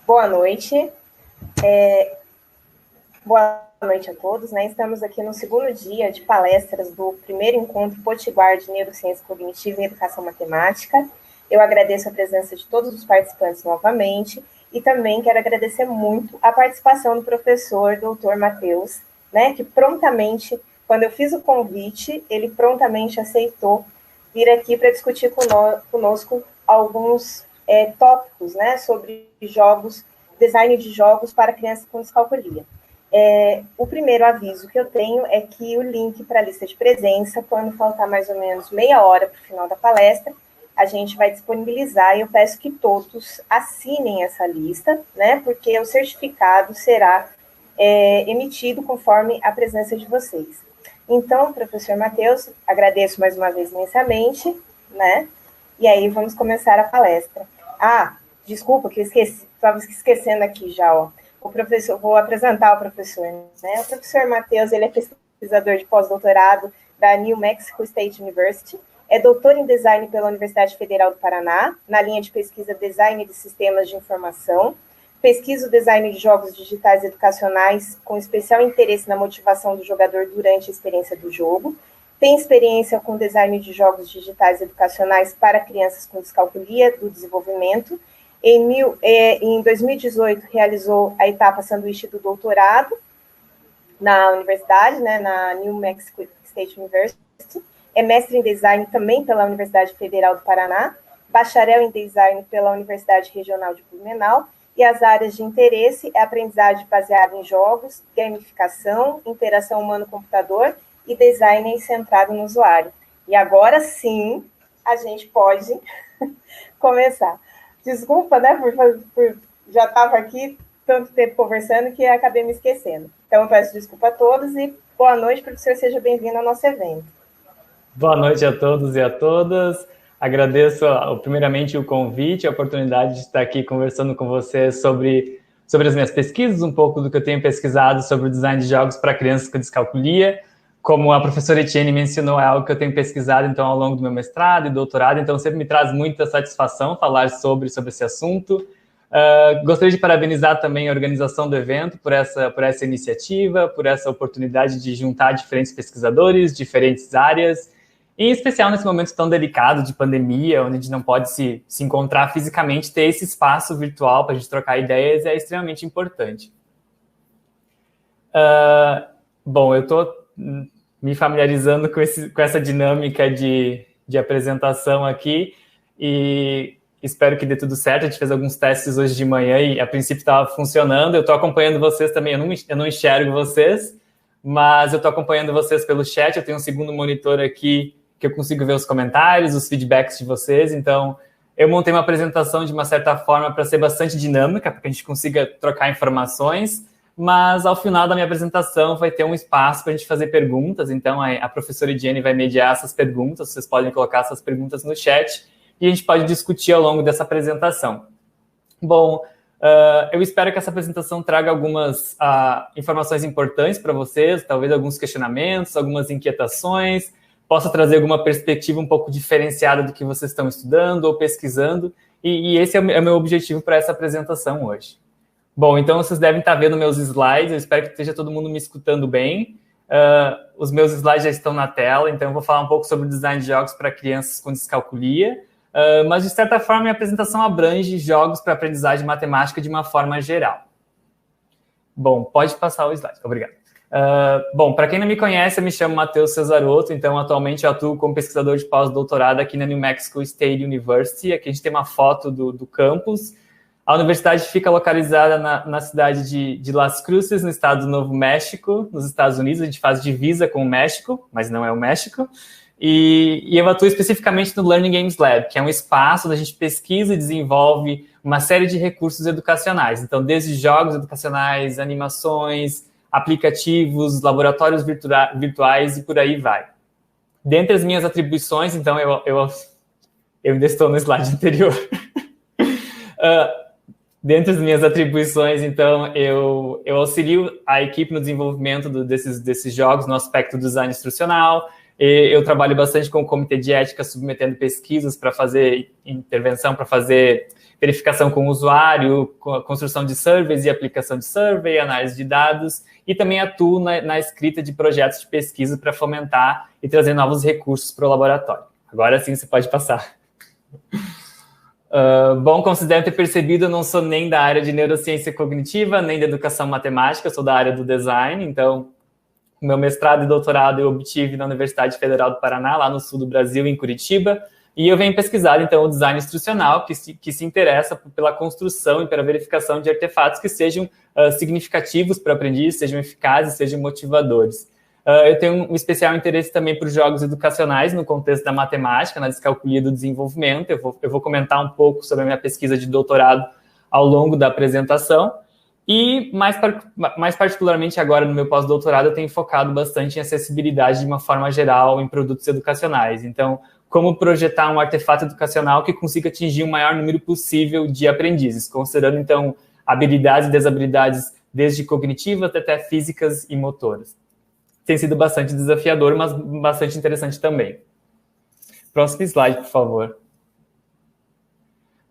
Boa noite. Boa noite a todos, né? Estamos aqui no segundo dia de palestras do primeiro encontro Potiguar de Neurociência Cognitiva e Educação Matemática. Eu agradeço a presença de todos os participantes novamente e também quero agradecer muito a participação do professor Dr. Matheus, né? Que prontamente, quando eu fiz o convite, ele prontamente aceitou vir aqui para discutir conosco alguns tópicos, né? Sobre jogos, design de jogos para crianças com descalculia. O primeiro aviso que eu tenho é que o link para a lista de presença, quando faltar mais ou menos meia hora para o final da palestra, a gente vai disponibilizar e eu peço que todos assinem essa lista, né, porque o certificado será emitido conforme a presença de vocês. Então, professor Matheus, agradeço mais uma vez imensamente, né, e aí vamos começar a palestra. Desculpa que eu estava esquecendo aqui já, ó. Vou apresentar o professor, né? O professor Matheus, ele é pesquisador de pós-doutorado da New Mexico State University, é doutor em design pela Universidade Federal do Paraná, na linha de pesquisa Design de Sistemas de Informação, pesquisa o design de jogos digitais educacionais com especial interesse na motivação do jogador durante a experiência do jogo, tem experiência com design de jogos digitais educacionais para crianças com descalculia do desenvolvimento. Em 2018, realizou a etapa sanduíche do doutorado na universidade, né, na New Mexico State University. É mestre em design também pela Universidade Federal do Paraná, bacharel em design pela Universidade Regional de Blumenau, e as áreas de interesse é aprendizagem baseada em jogos, gamificação, interação humano-computador e design centrado no usuário. E agora sim, a gente pode começar. Desculpa, né, por já estava aqui tanto tempo conversando que acabei me esquecendo. Então, eu peço desculpa a todos e boa noite, professor, seja bem-vindo ao nosso evento. Boa noite a todos e a todas. Agradeço, primeiramente, o convite, a oportunidade de estar aqui conversando com vocês sobre as minhas pesquisas, um pouco do que eu tenho pesquisado sobre o design de jogos para crianças com descalculia. Como a professora Etienne mencionou, é algo que eu tenho pesquisado então, ao longo do meu mestrado e doutorado, então sempre me traz muita satisfação falar sobre esse assunto. Gostaria de parabenizar também a organização do evento por essa iniciativa, por essa oportunidade de juntar diferentes pesquisadores, diferentes áreas, em especial nesse momento tão delicado de pandemia, onde a gente não pode se encontrar fisicamente, ter esse espaço virtual para a gente trocar ideias é extremamente importante. Bom, eu estou me familiarizando com essa dinâmica de apresentação aqui e espero que dê tudo certo. A gente fez alguns testes hoje de manhã e a princípio estava funcionando. Eu estou acompanhando vocês também, eu não enxergo vocês, mas eu estou acompanhando vocês pelo chat. Eu tenho um segundo monitor aqui que eu consigo ver os comentários, os feedbacks de vocês. Então, eu montei uma apresentação de uma certa forma para ser bastante dinâmica, para que a gente consiga trocar informações. Mas, ao final da minha apresentação, vai ter um espaço para a gente fazer perguntas. Então, a professora Etienne vai mediar essas perguntas. Vocês podem colocar essas perguntas no chat e a gente pode discutir ao longo dessa apresentação. Bom, eu espero que essa apresentação traga algumas informações importantes para vocês, talvez alguns questionamentos, algumas inquietações, possa trazer alguma perspectiva um pouco diferenciada do que vocês estão estudando ou pesquisando. E esse é o meu objetivo para essa apresentação hoje. Bom, então vocês devem estar vendo meus slides, eu espero que esteja todo mundo me escutando bem. Os meus slides já estão na tela, então eu vou falar um pouco sobre o design de jogos para crianças com descalculia, mas de certa forma minha apresentação abrange jogos para aprendizagem matemática de uma forma geral. Bom, pode passar o slide, obrigado. Bom, para quem não me conhece, eu me chamo Matheus Cesarotto, então atualmente eu atuo como pesquisador de pós-doutorado aqui na New Mexico State University. Aqui a gente tem uma foto do campus. A universidade fica localizada na cidade de Las Cruces, no estado do Novo México, nos Estados Unidos. A gente faz divisa com o México, mas não é o México. E eu atuo especificamente no Learning Games Lab, que é um espaço onde a gente pesquisa e desenvolve uma série de recursos educacionais. Então, desde jogos educacionais, animações, aplicativos, laboratórios virtuais e por aí vai. Dentre as minhas atribuições, então, eu ainda estou no slide anterior. Dentre as minhas atribuições, então, eu auxilio a equipe no desenvolvimento desses jogos no aspecto do design instrucional. Eu trabalho bastante com o Comitê de Ética, submetendo pesquisas para fazer intervenção, para fazer verificação com o usuário, com a construção de surveys e aplicação de survey, análise de dados, e também atuo na escrita de projetos de pesquisa para fomentar e trazer novos recursos para o laboratório. Agora sim você pode passar. Bom, como vocês devem ter percebido, eu não sou nem da área de neurociência cognitiva, nem da educação matemática, eu sou da área do design, então o meu mestrado e doutorado eu obtive na Universidade Federal do Paraná, lá no sul do Brasil, em Curitiba, e eu venho pesquisar, então, o design instrucional, que se interessa pela construção e pela verificação de artefatos que sejam significativos para o aprendiz, sejam eficazes, sejam motivadores. Eu tenho um especial interesse também por jogos educacionais no contexto da matemática, na descalculia do desenvolvimento. Eu vou comentar um pouco sobre a minha pesquisa de doutorado ao longo da apresentação. E, mais particularmente agora no meu pós-doutorado, eu tenho focado bastante em acessibilidade de uma forma geral em produtos educacionais. Então, como projetar um artefato educacional que consiga atingir o maior número possível de aprendizes, considerando, então, habilidades e desabilidades desde cognitivas até físicas e motoras. Tem sido bastante desafiador, mas bastante interessante também. Próximo slide, por favor.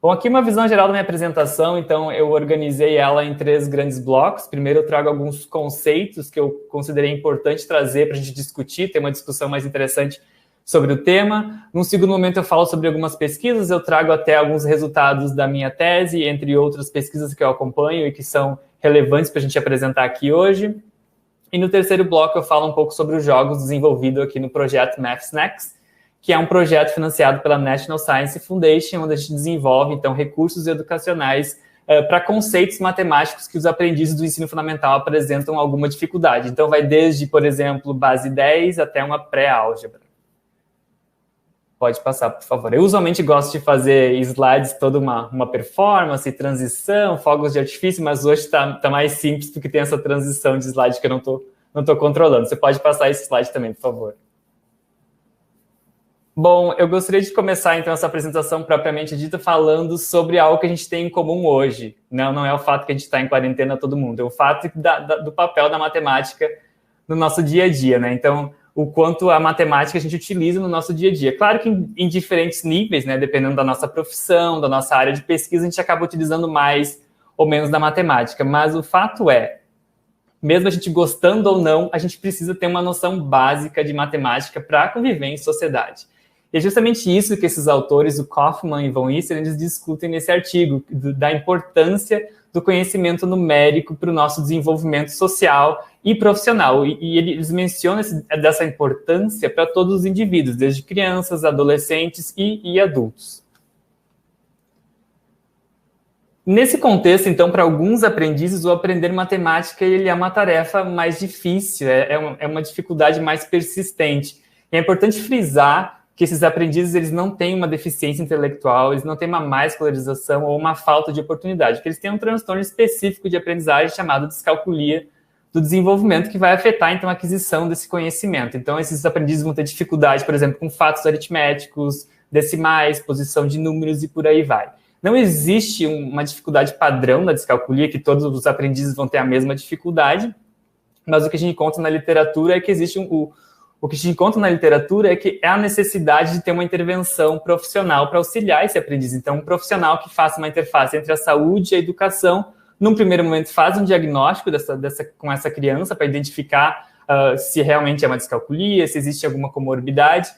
Bom, aqui uma visão geral da minha apresentação, então eu organizei ela em 3 grandes blocos. Primeiro eu trago alguns conceitos que eu considerei importante trazer para a gente discutir, ter uma discussão mais interessante sobre o tema. Num segundo momento eu falo sobre algumas pesquisas, eu trago até alguns resultados da minha tese, entre outras pesquisas que eu acompanho e que são relevantes para a gente apresentar aqui hoje. E no terceiro bloco eu falo um pouco sobre os jogos desenvolvidos aqui no projeto Maths Next, que é um projeto financiado pela National Science Foundation, onde a gente desenvolve, então, recursos educacionais para conceitos matemáticos que os aprendizes do ensino fundamental apresentam alguma dificuldade. Então, vai desde, por exemplo, base 10 até uma pré-álgebra. Pode passar, por favor. Eu usualmente gosto de fazer slides, toda uma performance, transição, fogos de artifício, mas hoje está mais simples porque tem essa transição de slide que eu não tô controlando. Você pode passar esse slide também, por favor. Bom, eu gostaria de começar, então, essa apresentação propriamente dita falando sobre algo que a gente tem em comum hoje. Não é o fato que a gente está em quarentena todo mundo, é o fato do papel da matemática no nosso dia a dia, né? Então, o quanto a matemática a gente utiliza no nosso dia a dia. Claro que em diferentes níveis, né? Dependendo da nossa profissão, da nossa área de pesquisa, a gente acaba utilizando mais ou menos da matemática. Mas o fato é, mesmo a gente gostando ou não, a gente precisa ter uma noção básica de matemática para conviver em sociedade. E é justamente isso que esses autores, o Kaufman e von Isser, eles discutem nesse artigo, da importância do conhecimento numérico para o nosso desenvolvimento social e profissional. E eles mencionam dessa importância para todos os indivíduos, desde crianças, adolescentes e adultos. Nesse contexto, então, para alguns aprendizes, o aprender matemática ele é uma tarefa mais difícil, é uma dificuldade mais persistente. E é importante frisar que esses aprendizes eles não têm uma deficiência intelectual, eles não têm uma má escolarização ou uma falta de oportunidade, porque eles têm um transtorno específico de aprendizagem chamado descalculia do desenvolvimento, que vai afetar, então, a aquisição desse conhecimento. Então, esses aprendizes vão ter dificuldade, por exemplo, com fatos aritméticos, decimais, posição de números e por aí vai. Não existe uma dificuldade padrão na descalculia, que todos os aprendizes vão ter a mesma dificuldade, mas o que a gente encontra na literatura é que existe O que a gente encontra na literatura é que é a necessidade de ter uma intervenção profissional para auxiliar esse aprendiz. Então, um profissional que faça uma interface entre a saúde e a educação, num primeiro momento faz um diagnóstico com essa criança para identificar se realmente é uma descalculia, se existe alguma comorbidade.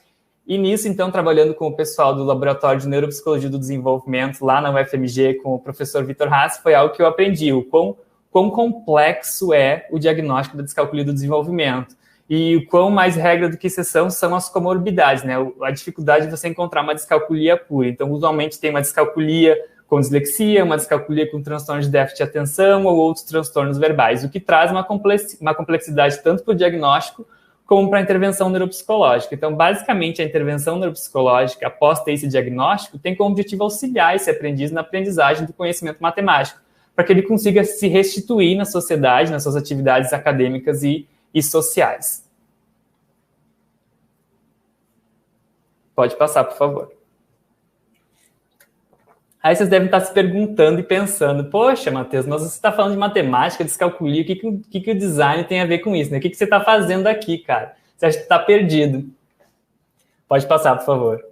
E nisso, então, trabalhando com o pessoal do Laboratório de Neuropsicologia do Desenvolvimento, lá na UFMG, com o professor Vitor Haas, foi algo que eu aprendi, o quão complexo é o diagnóstico da descalculia do desenvolvimento. E o quão mais regra do que exceção são as comorbidades, né? A dificuldade de você encontrar uma descalculia pura. Então, usualmente tem uma descalculia com dislexia, uma descalculia com transtorno de déficit de atenção ou outros transtornos verbais, o que traz uma complexidade tanto para o diagnóstico como para a intervenção neuropsicológica. Então, basicamente, a intervenção neuropsicológica, após ter esse diagnóstico, tem como objetivo auxiliar esse aprendiz na aprendizagem do conhecimento matemático, para que ele consiga se restituir na sociedade, nas suas atividades acadêmicas e sociais. Pode passar, por favor. Aí vocês devem estar se perguntando e pensando, poxa, Matheus, mas você está falando de matemática, descalculia, o que o design tem a ver com isso? Né? O que você está fazendo aqui, cara? Você acha que está perdido? Pode passar, por favor.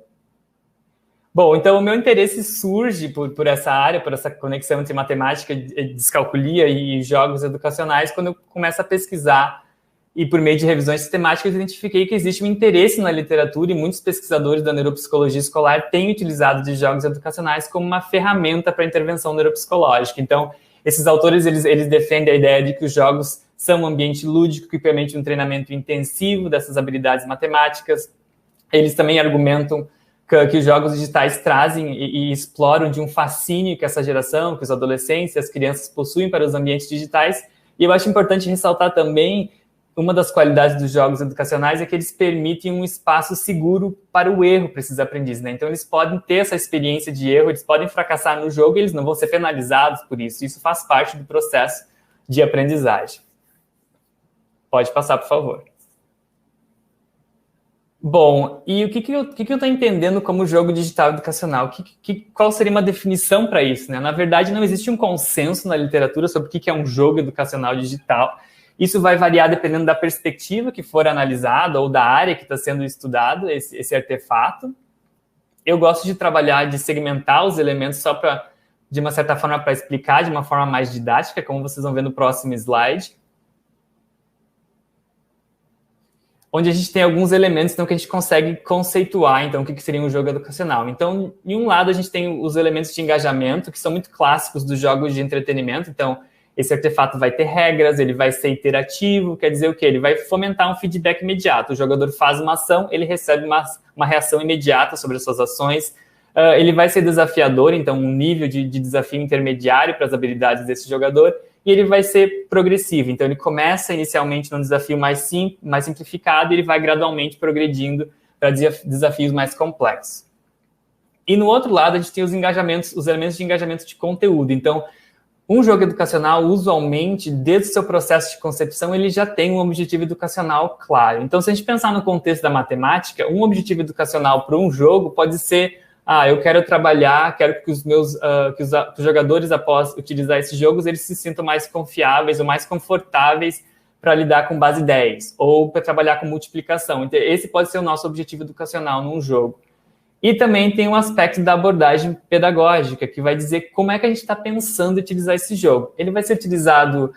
Bom, então o meu interesse surge por essa área, por essa conexão entre matemática, descalculia e jogos educacionais, quando eu começo a pesquisar e por meio de revisões sistemáticas eu identifiquei que existe um interesse na literatura e muitos pesquisadores da neuropsicologia escolar têm utilizado de jogos educacionais como uma ferramenta para intervenção neuropsicológica. Então, esses autores, eles defendem a ideia de que os jogos são um ambiente lúdico que permite um treinamento intensivo dessas habilidades matemáticas. Eles também argumentam que os jogos digitais trazem e exploram de um fascínio que essa geração, que os adolescentes e as crianças possuem para os ambientes digitais. E eu acho importante ressaltar também uma das qualidades dos jogos educacionais é que eles permitem um espaço seguro para o erro para esses aprendizes, né? Então, eles podem ter essa experiência de erro, eles podem fracassar no jogo e eles não vão ser penalizados por isso. Isso faz parte do processo de aprendizagem. Pode passar, por favor. Bom, e o que eu estou entendendo como jogo digital educacional? Qual seria uma definição para isso, né? Na verdade, não existe um consenso na literatura sobre o que é um jogo educacional digital. Isso vai variar dependendo da perspectiva que for analisada ou da área que está sendo estudado esse artefato. Eu gosto de trabalhar, de segmentar os elementos só para, de uma certa forma, para explicar de uma forma mais didática, como vocês vão ver no próximo slide. Onde a gente tem alguns elementos então, que a gente consegue conceituar então, o que seria um jogo educacional. Então, em um lado, a gente tem os elementos de engajamento, que são muito clássicos dos jogos de entretenimento. Então, esse artefato vai ter regras, ele vai ser iterativo, quer dizer o quê? Ele vai fomentar um feedback imediato. O jogador faz uma ação, ele recebe uma reação imediata sobre as suas ações. Ele vai ser desafiador, então um nível de desafio intermediário para as habilidades desse jogador. E ele vai ser progressivo. Então, ele começa inicialmente num desafio mais simplificado e ele vai gradualmente progredindo para desafios mais complexos. E no outro lado, a gente tem os elementos de engajamento de conteúdo. Então, um jogo educacional, usualmente, desde o seu processo de concepção, ele já tem um objetivo educacional claro. Então, se a gente pensar no contexto da matemática, um objetivo educacional para um jogo pode ser eu quero trabalhar, quero que os jogadores, após utilizar esses jogos, eles se sintam mais confiáveis ou mais confortáveis para lidar com base 10, ou para trabalhar com multiplicação. Então, esse pode ser o nosso objetivo educacional num jogo. E também tem um aspecto da abordagem pedagógica, que vai dizer como é que a gente está pensando em utilizar esse jogo. Ele vai ser utilizado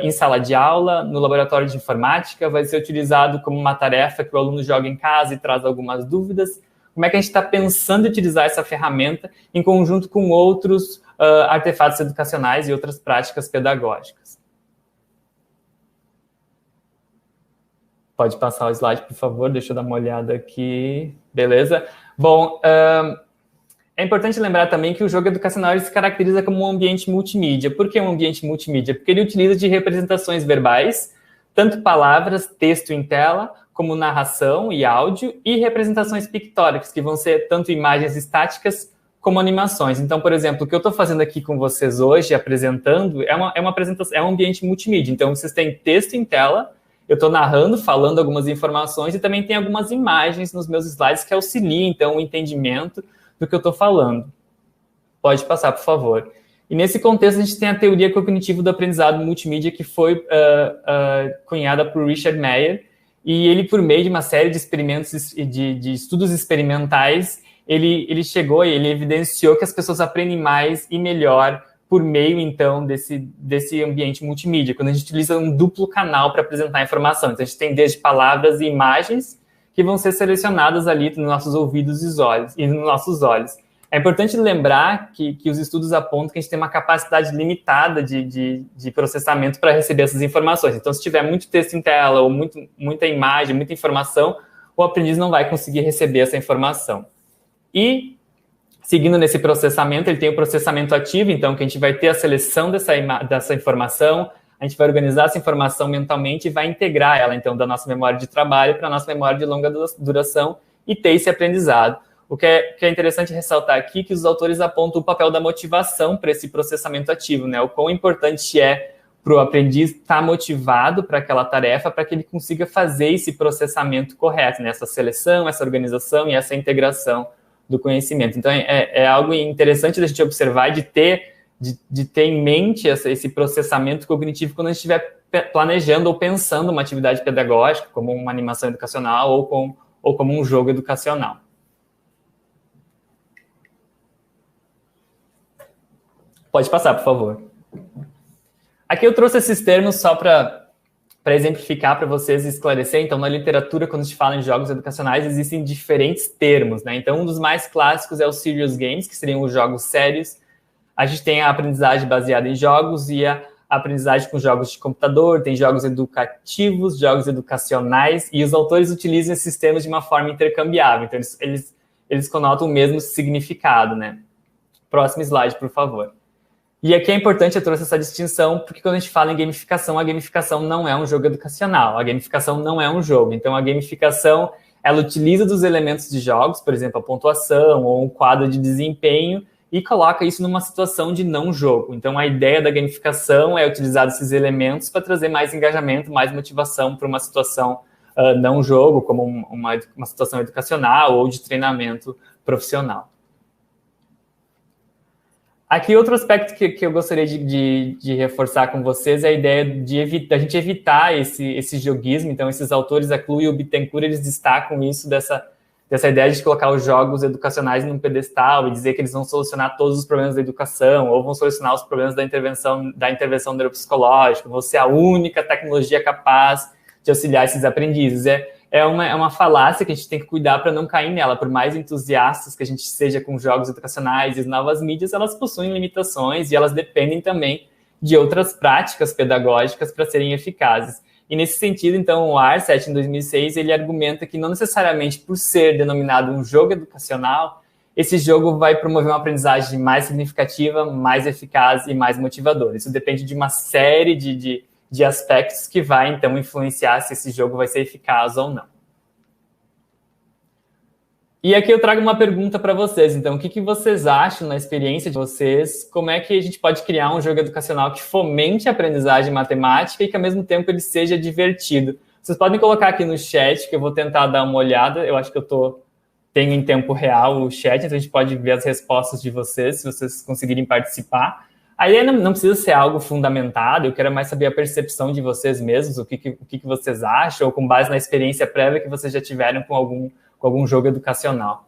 em sala de aula, no laboratório de informática, vai ser utilizado como uma tarefa que o aluno joga em casa e traz algumas dúvidas. Como é que a gente está pensando em utilizar essa ferramenta em conjunto com outros artefatos educacionais e outras práticas pedagógicas. Pode passar o slide, por favor, deixa eu dar uma olhada aqui. Beleza? Bom, é importante lembrar também que o jogo educacional ele se caracteriza como um ambiente multimídia. Por que um ambiente multimídia? Porque ele utiliza de representações verbais, tanto palavras, texto em tela, como narração e áudio, e representações pictóricas, que vão ser tanto imagens estáticas como animações. Então, por exemplo, o que eu estou fazendo aqui com vocês hoje, apresentando, é uma apresentação, é um ambiente multimídia. Então, vocês têm texto em tela, eu estou narrando, falando algumas informações, e também tem algumas imagens nos meus slides que auxiliam, então, o entendimento do que eu estou falando. Pode passar, por favor. E nesse contexto, a gente tem a teoria cognitiva do aprendizado multimídia, que foi cunhada por Richard Meyer, e ele, por meio de uma série de experimentos, de estudos experimentais, ele chegou e ele evidenciou que as pessoas aprendem mais e melhor por meio, então, desse ambiente multimídia, quando a gente utiliza um duplo canal para apresentar informação. Então, a gente tem desde palavras e imagens que vão ser selecionadas ali nos nossos ouvidos e nos nossos olhos. É importante lembrar que os estudos apontam que a gente tem uma capacidade limitada de processamento para receber essas informações. Então, se tiver muito texto em tela ou muita imagem, muita informação, o aprendiz não vai conseguir receber essa informação. E, seguindo nesse processamento, ele tem o processamento ativo, então, que a gente vai ter a seleção dessa informação, a gente vai organizar essa informação mentalmente e vai integrar ela, então, da nossa memória de trabalho para a nossa memória de longa duração e ter esse aprendizado. O que é interessante ressaltar aqui é que os autores apontam o papel da motivação para esse processamento ativo, né? O quão importante é para o aprendiz estar motivado para aquela tarefa, para que ele consiga fazer esse processamento correto, né? Essa seleção, essa organização e essa integração do conhecimento. Então, é algo interessante da gente observar e de ter em mente esse processamento cognitivo quando a gente estiver planejando ou pensando uma atividade pedagógica, como uma animação educacional ou com ou como um jogo educacional. Pode passar, por favor. Aqui eu trouxe esses termos só para exemplificar para vocês e esclarecer. Então, na literatura, quando a gente fala em jogos educacionais, existem diferentes termos, né? Então, um dos mais clássicos é os serious games, que seriam os jogos sérios. A gente tem a aprendizagem baseada em jogos e a aprendizagem com jogos de computador, tem jogos educativos, jogos educacionais, e os autores utilizam esses termos de uma forma intercambiável. Então, eles conotam o mesmo significado, né? Próximo slide, por favor. E aqui é importante, eu trouxe essa distinção, porque quando a gente fala em gamificação, a gamificação não é um jogo educacional, a gamificação não é um jogo. Então, a gamificação, ela utiliza dos elementos de jogos, por exemplo, a pontuação ou um quadro de desempenho, e coloca isso numa situação de não jogo. Então, a ideia da gamificação é utilizar esses elementos para trazer mais engajamento, mais motivação para uma situação não jogo, como uma situação educacional ou de treinamento profissional. Aqui, outro aspecto que eu gostaria de reforçar com vocês é a ideia da gente evitar esse joguismo. Então, esses autores, a Clu e o Bittencourt, eles destacam isso dessa ideia de colocar os jogos educacionais num pedestal e dizer que eles vão solucionar todos os problemas da educação ou vão solucionar os problemas da intervenção neuropsicológica, vão ser a única tecnologia capaz de auxiliar esses aprendizes. É uma falácia que a gente tem que cuidar para não cair nela. Por mais entusiastas que a gente seja com jogos educacionais e novas mídias, elas possuem limitações e elas dependem também de outras práticas pedagógicas para serem eficazes. E nesse sentido, então, o Arset, em 2006, ele argumenta que não necessariamente por ser denominado um jogo educacional, esse jogo vai promover uma aprendizagem mais significativa, mais eficaz e mais motivadora. Isso depende de uma série de aspectos que vai, então, influenciar se esse jogo vai ser eficaz ou não. E aqui eu trago uma pergunta para vocês. Então, o que vocês acham, na experiência de vocês, como é que a gente pode criar um jogo educacional que fomente a aprendizagem matemática e que, ao mesmo tempo, ele seja divertido? Vocês podem colocar aqui no chat, que eu vou tentar dar uma olhada. Eu acho que tenho em tempo real o chat, então a gente pode ver as respostas de vocês, se vocês conseguirem participar. A ideia não precisa ser algo fundamentado, eu quero mais saber a percepção de vocês mesmos, o que vocês acham, ou com base na experiência prévia que vocês já tiveram com algum jogo educacional.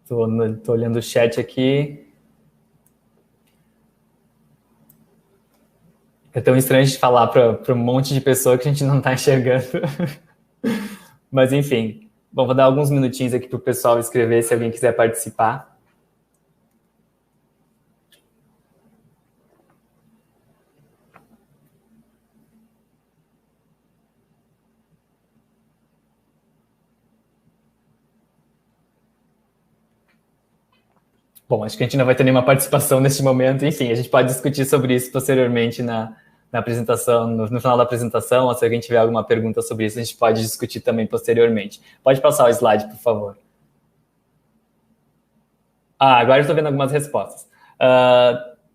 Tô olhando o chat aqui. É tão estranho de falar para um monte de pessoa que a gente não está enxergando. Mas, enfim. Bom, vou dar alguns minutinhos aqui para o pessoal escrever, se alguém quiser participar. Bom, acho que a gente não vai ter nenhuma participação neste momento. Enfim, a gente pode discutir sobre isso posteriormente na apresentação, no final da apresentação, ou se alguém tiver alguma pergunta sobre isso, a gente pode discutir também posteriormente. Pode passar o slide, por favor. Agora eu estou vendo algumas respostas.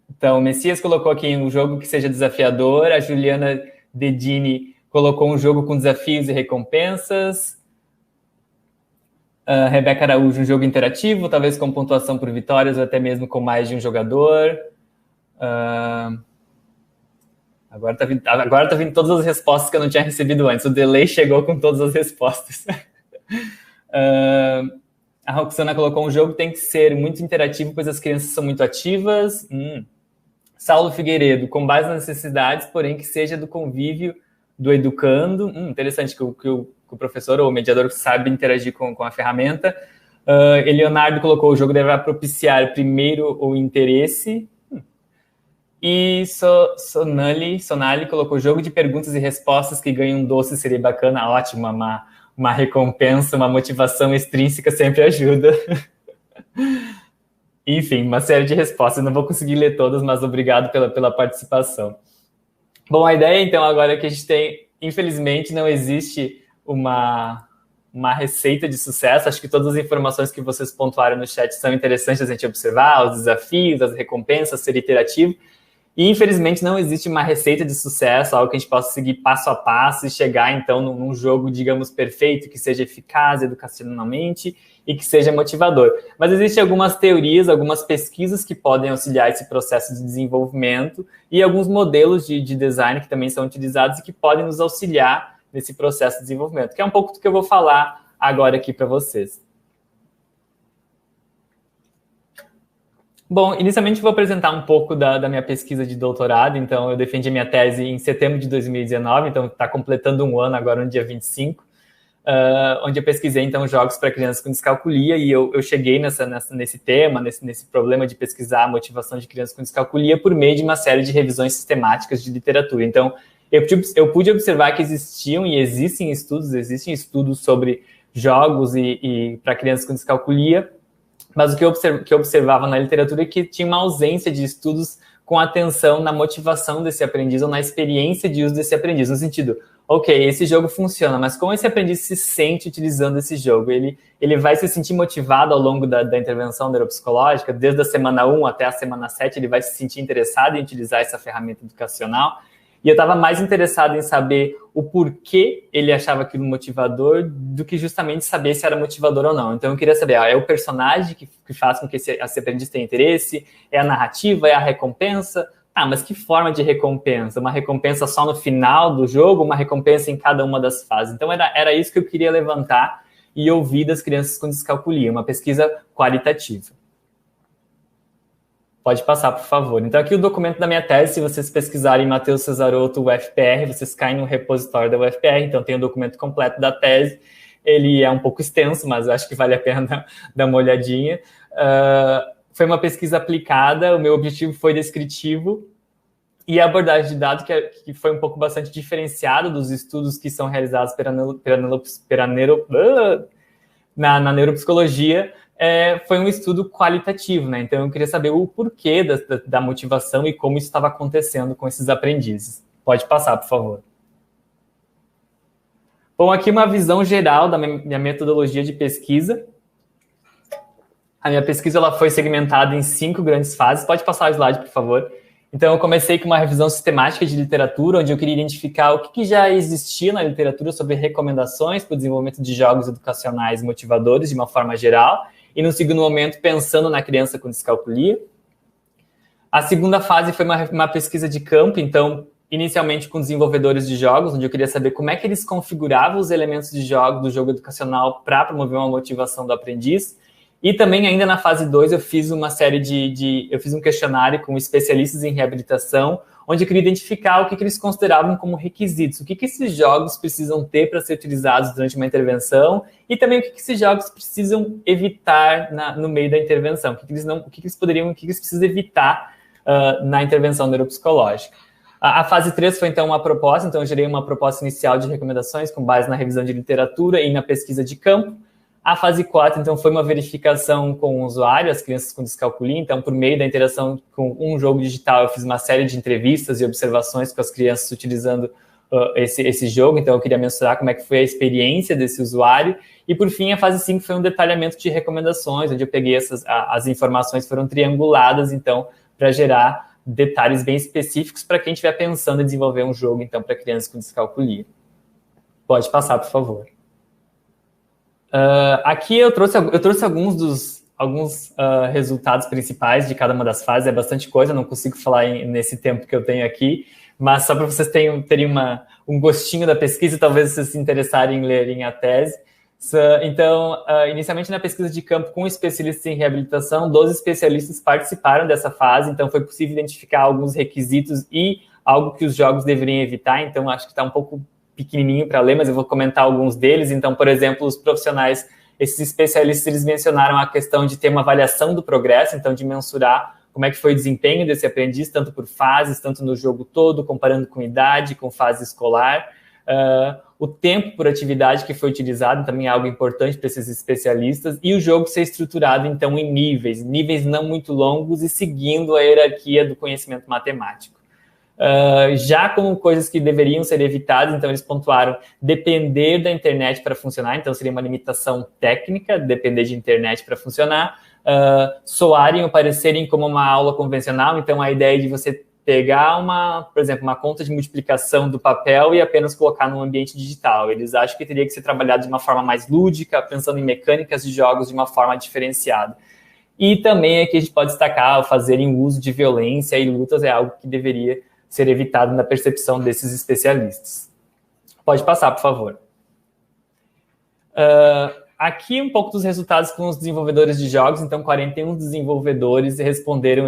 Então, o Messias colocou aqui um jogo que seja desafiador, a Juliana Dedini colocou um jogo com desafios e recompensas, Rebeca Araújo, um jogo interativo, talvez com pontuação por vitórias ou até mesmo com mais de um jogador. Agora tá vindo todas as respostas que eu não tinha recebido antes. O delay chegou com todas as respostas. A Roxana colocou um jogo que tem que ser muito interativo, pois as crianças são muito ativas. Saulo Figueiredo, com base nas necessidades, porém que seja do convívio do educando. Interessante que o professor ou o mediador sabe interagir com a ferramenta. Leonardo colocou o jogo deverá propiciar primeiro o interesse. E Sonali colocou jogo de perguntas e respostas que ganha um doce seria bacana. Ótimo, uma recompensa, uma motivação extrínseca sempre ajuda. Enfim, uma série de respostas. Não vou conseguir ler todas, mas obrigado pela participação. Bom, a ideia, então, agora é que a gente tem... Infelizmente, não existe uma receita de sucesso. Acho que todas as informações que vocês pontuaram no chat são interessantes a gente observar, os desafios, as recompensas, ser iterativo. E, infelizmente, não existe uma receita de sucesso, algo que a gente possa seguir passo a passo e chegar, então, num jogo, digamos, perfeito, que seja eficaz educacionalmente e que seja motivador. Mas existem algumas teorias, algumas pesquisas que podem auxiliar esse processo de desenvolvimento e alguns modelos de design que também são utilizados e que podem nos auxiliar nesse processo de desenvolvimento, que é um pouco do que eu vou falar agora aqui para vocês. Bom, inicialmente vou apresentar um pouco da minha pesquisa de doutorado. Então, eu defendi minha tese em setembro de 2019, então está completando um ano agora no dia 25, onde eu pesquisei, então, jogos para crianças com descalculia, e eu cheguei nesse tema, nesse problema de pesquisar a motivação de crianças com descalculia por meio de uma série de revisões sistemáticas de literatura. Então, eu pude observar que existem estudos sobre jogos e para crianças com descalculia, mas o que eu observava na literatura é que tinha uma ausência de estudos com atenção na motivação desse aprendiz ou na experiência de uso desse aprendiz, no sentido, ok, esse jogo funciona, mas como esse aprendiz se sente utilizando esse jogo? Ele vai se sentir motivado ao longo da intervenção neuropsicológica, desde a semana 1 até a semana 7, ele vai se sentir interessado em utilizar essa ferramenta educacional. E eu estava mais interessado em saber o porquê ele achava aquilo motivador do que justamente saber se era motivador ou não. Então eu queria saber, é o personagem que faz com que esse aprendiz tenha interesse? É a narrativa? É a recompensa? Mas que forma de recompensa? Uma recompensa só no final do jogo? Uma recompensa em cada uma das fases? Então era isso que eu queria levantar e ouvir das crianças com descalculia, uma pesquisa qualitativa. Pode passar, por favor. Então, aqui o documento da minha tese, se vocês pesquisarem Matheus Cesaroto, UFPR, vocês caem no repositório da UFPR, então tem o documento completo da tese. Ele é um pouco extenso, mas eu acho que vale a pena dar uma olhadinha. Foi uma pesquisa aplicada, o meu objetivo foi descritivo, e a abordagem de dados que foi um pouco bastante diferenciada dos estudos que são realizados na neuropsicologia. Foi um estudo qualitativo, né? Então eu queria saber o porquê da motivação e como isso estava acontecendo com esses aprendizes. Pode passar, por favor. Bom, aqui uma visão geral da minha metodologia de pesquisa. A minha pesquisa ela foi segmentada em 5 grandes fases. Pode passar o slide, por favor. Então eu comecei com uma revisão sistemática de literatura, onde eu queria identificar o que já existia na literatura sobre recomendações para o desenvolvimento de jogos educacionais motivadores de uma forma geral. E no segundo momento, pensando na criança com descalculia. A segunda fase foi uma pesquisa de campo, então, inicialmente com desenvolvedores de jogos, onde eu queria saber como é que eles configuravam os elementos de jogo do jogo educacional para promover uma motivação do aprendiz. E também, ainda na fase 2, eu fiz uma série eu fiz um questionário com especialistas em reabilitação, onde eu queria identificar o que eles consideravam como requisitos, o que esses jogos precisam ter para ser utilizados durante uma intervenção e também o que esses jogos precisam evitar no meio da intervenção, o que eles precisam evitar na intervenção neuropsicológica. A fase 3 foi, então, uma proposta, então eu gerei uma proposta inicial de recomendações com base na revisão de literatura e na pesquisa de campo. A fase 4, então, foi uma verificação com o usuário, as crianças com descalculia. Então, por meio da interação com um jogo digital, eu fiz uma série de entrevistas e observações com as crianças utilizando esse jogo. Então, eu queria mensurar como é que foi a experiência desse usuário. E, por fim, a fase 5 foi um detalhamento de recomendações, onde eu peguei as informações foram trianguladas, então, para gerar detalhes bem específicos para quem estiver pensando em desenvolver um jogo, então, para crianças com descalculia. Pode passar, por favor. Aqui eu trouxe alguns resultados principais de cada uma das fases. É bastante coisa, não consigo falar nesse tempo que eu tenho aqui, mas só para vocês terem um gostinho da pesquisa e talvez vocês se interessarem em lerem a tese. Então, inicialmente na pesquisa de campo com especialistas em reabilitação, 12 especialistas participaram dessa fase, então foi possível identificar alguns requisitos e algo que os jogos deveriam evitar. Então, acho que está um pouco pequenininho para ler, mas eu vou comentar alguns deles. Então, por exemplo, os profissionais, esses especialistas, eles mencionaram a questão de ter uma avaliação do progresso, então de mensurar como é que foi o desempenho desse aprendiz, tanto por fases, tanto no jogo todo, comparando com idade, com fase escolar. O tempo por atividade que foi utilizado também é algo importante para esses especialistas, e o jogo ser estruturado, então, em níveis não muito longos e seguindo a hierarquia do conhecimento matemático. Já como coisas que deveriam ser evitadas, então eles pontuaram depender da internet para funcionar, então seria uma limitação técnica, depender de internet para funcionar, soarem ou parecerem como uma aula convencional, então a ideia de você pegar por exemplo, uma conta de multiplicação do papel e apenas colocar no ambiente digital. Eles acham que teria que ser trabalhado de uma forma mais lúdica, pensando em mecânicas de jogos de uma forma diferenciada. E também aqui a gente pode destacar o fazerem uso de violência e lutas é algo que deveria ser evitado na percepção desses especialistas. Pode passar, por favor. Aqui um pouco dos resultados com os desenvolvedores de jogos. Então, 41 desenvolvedores responderam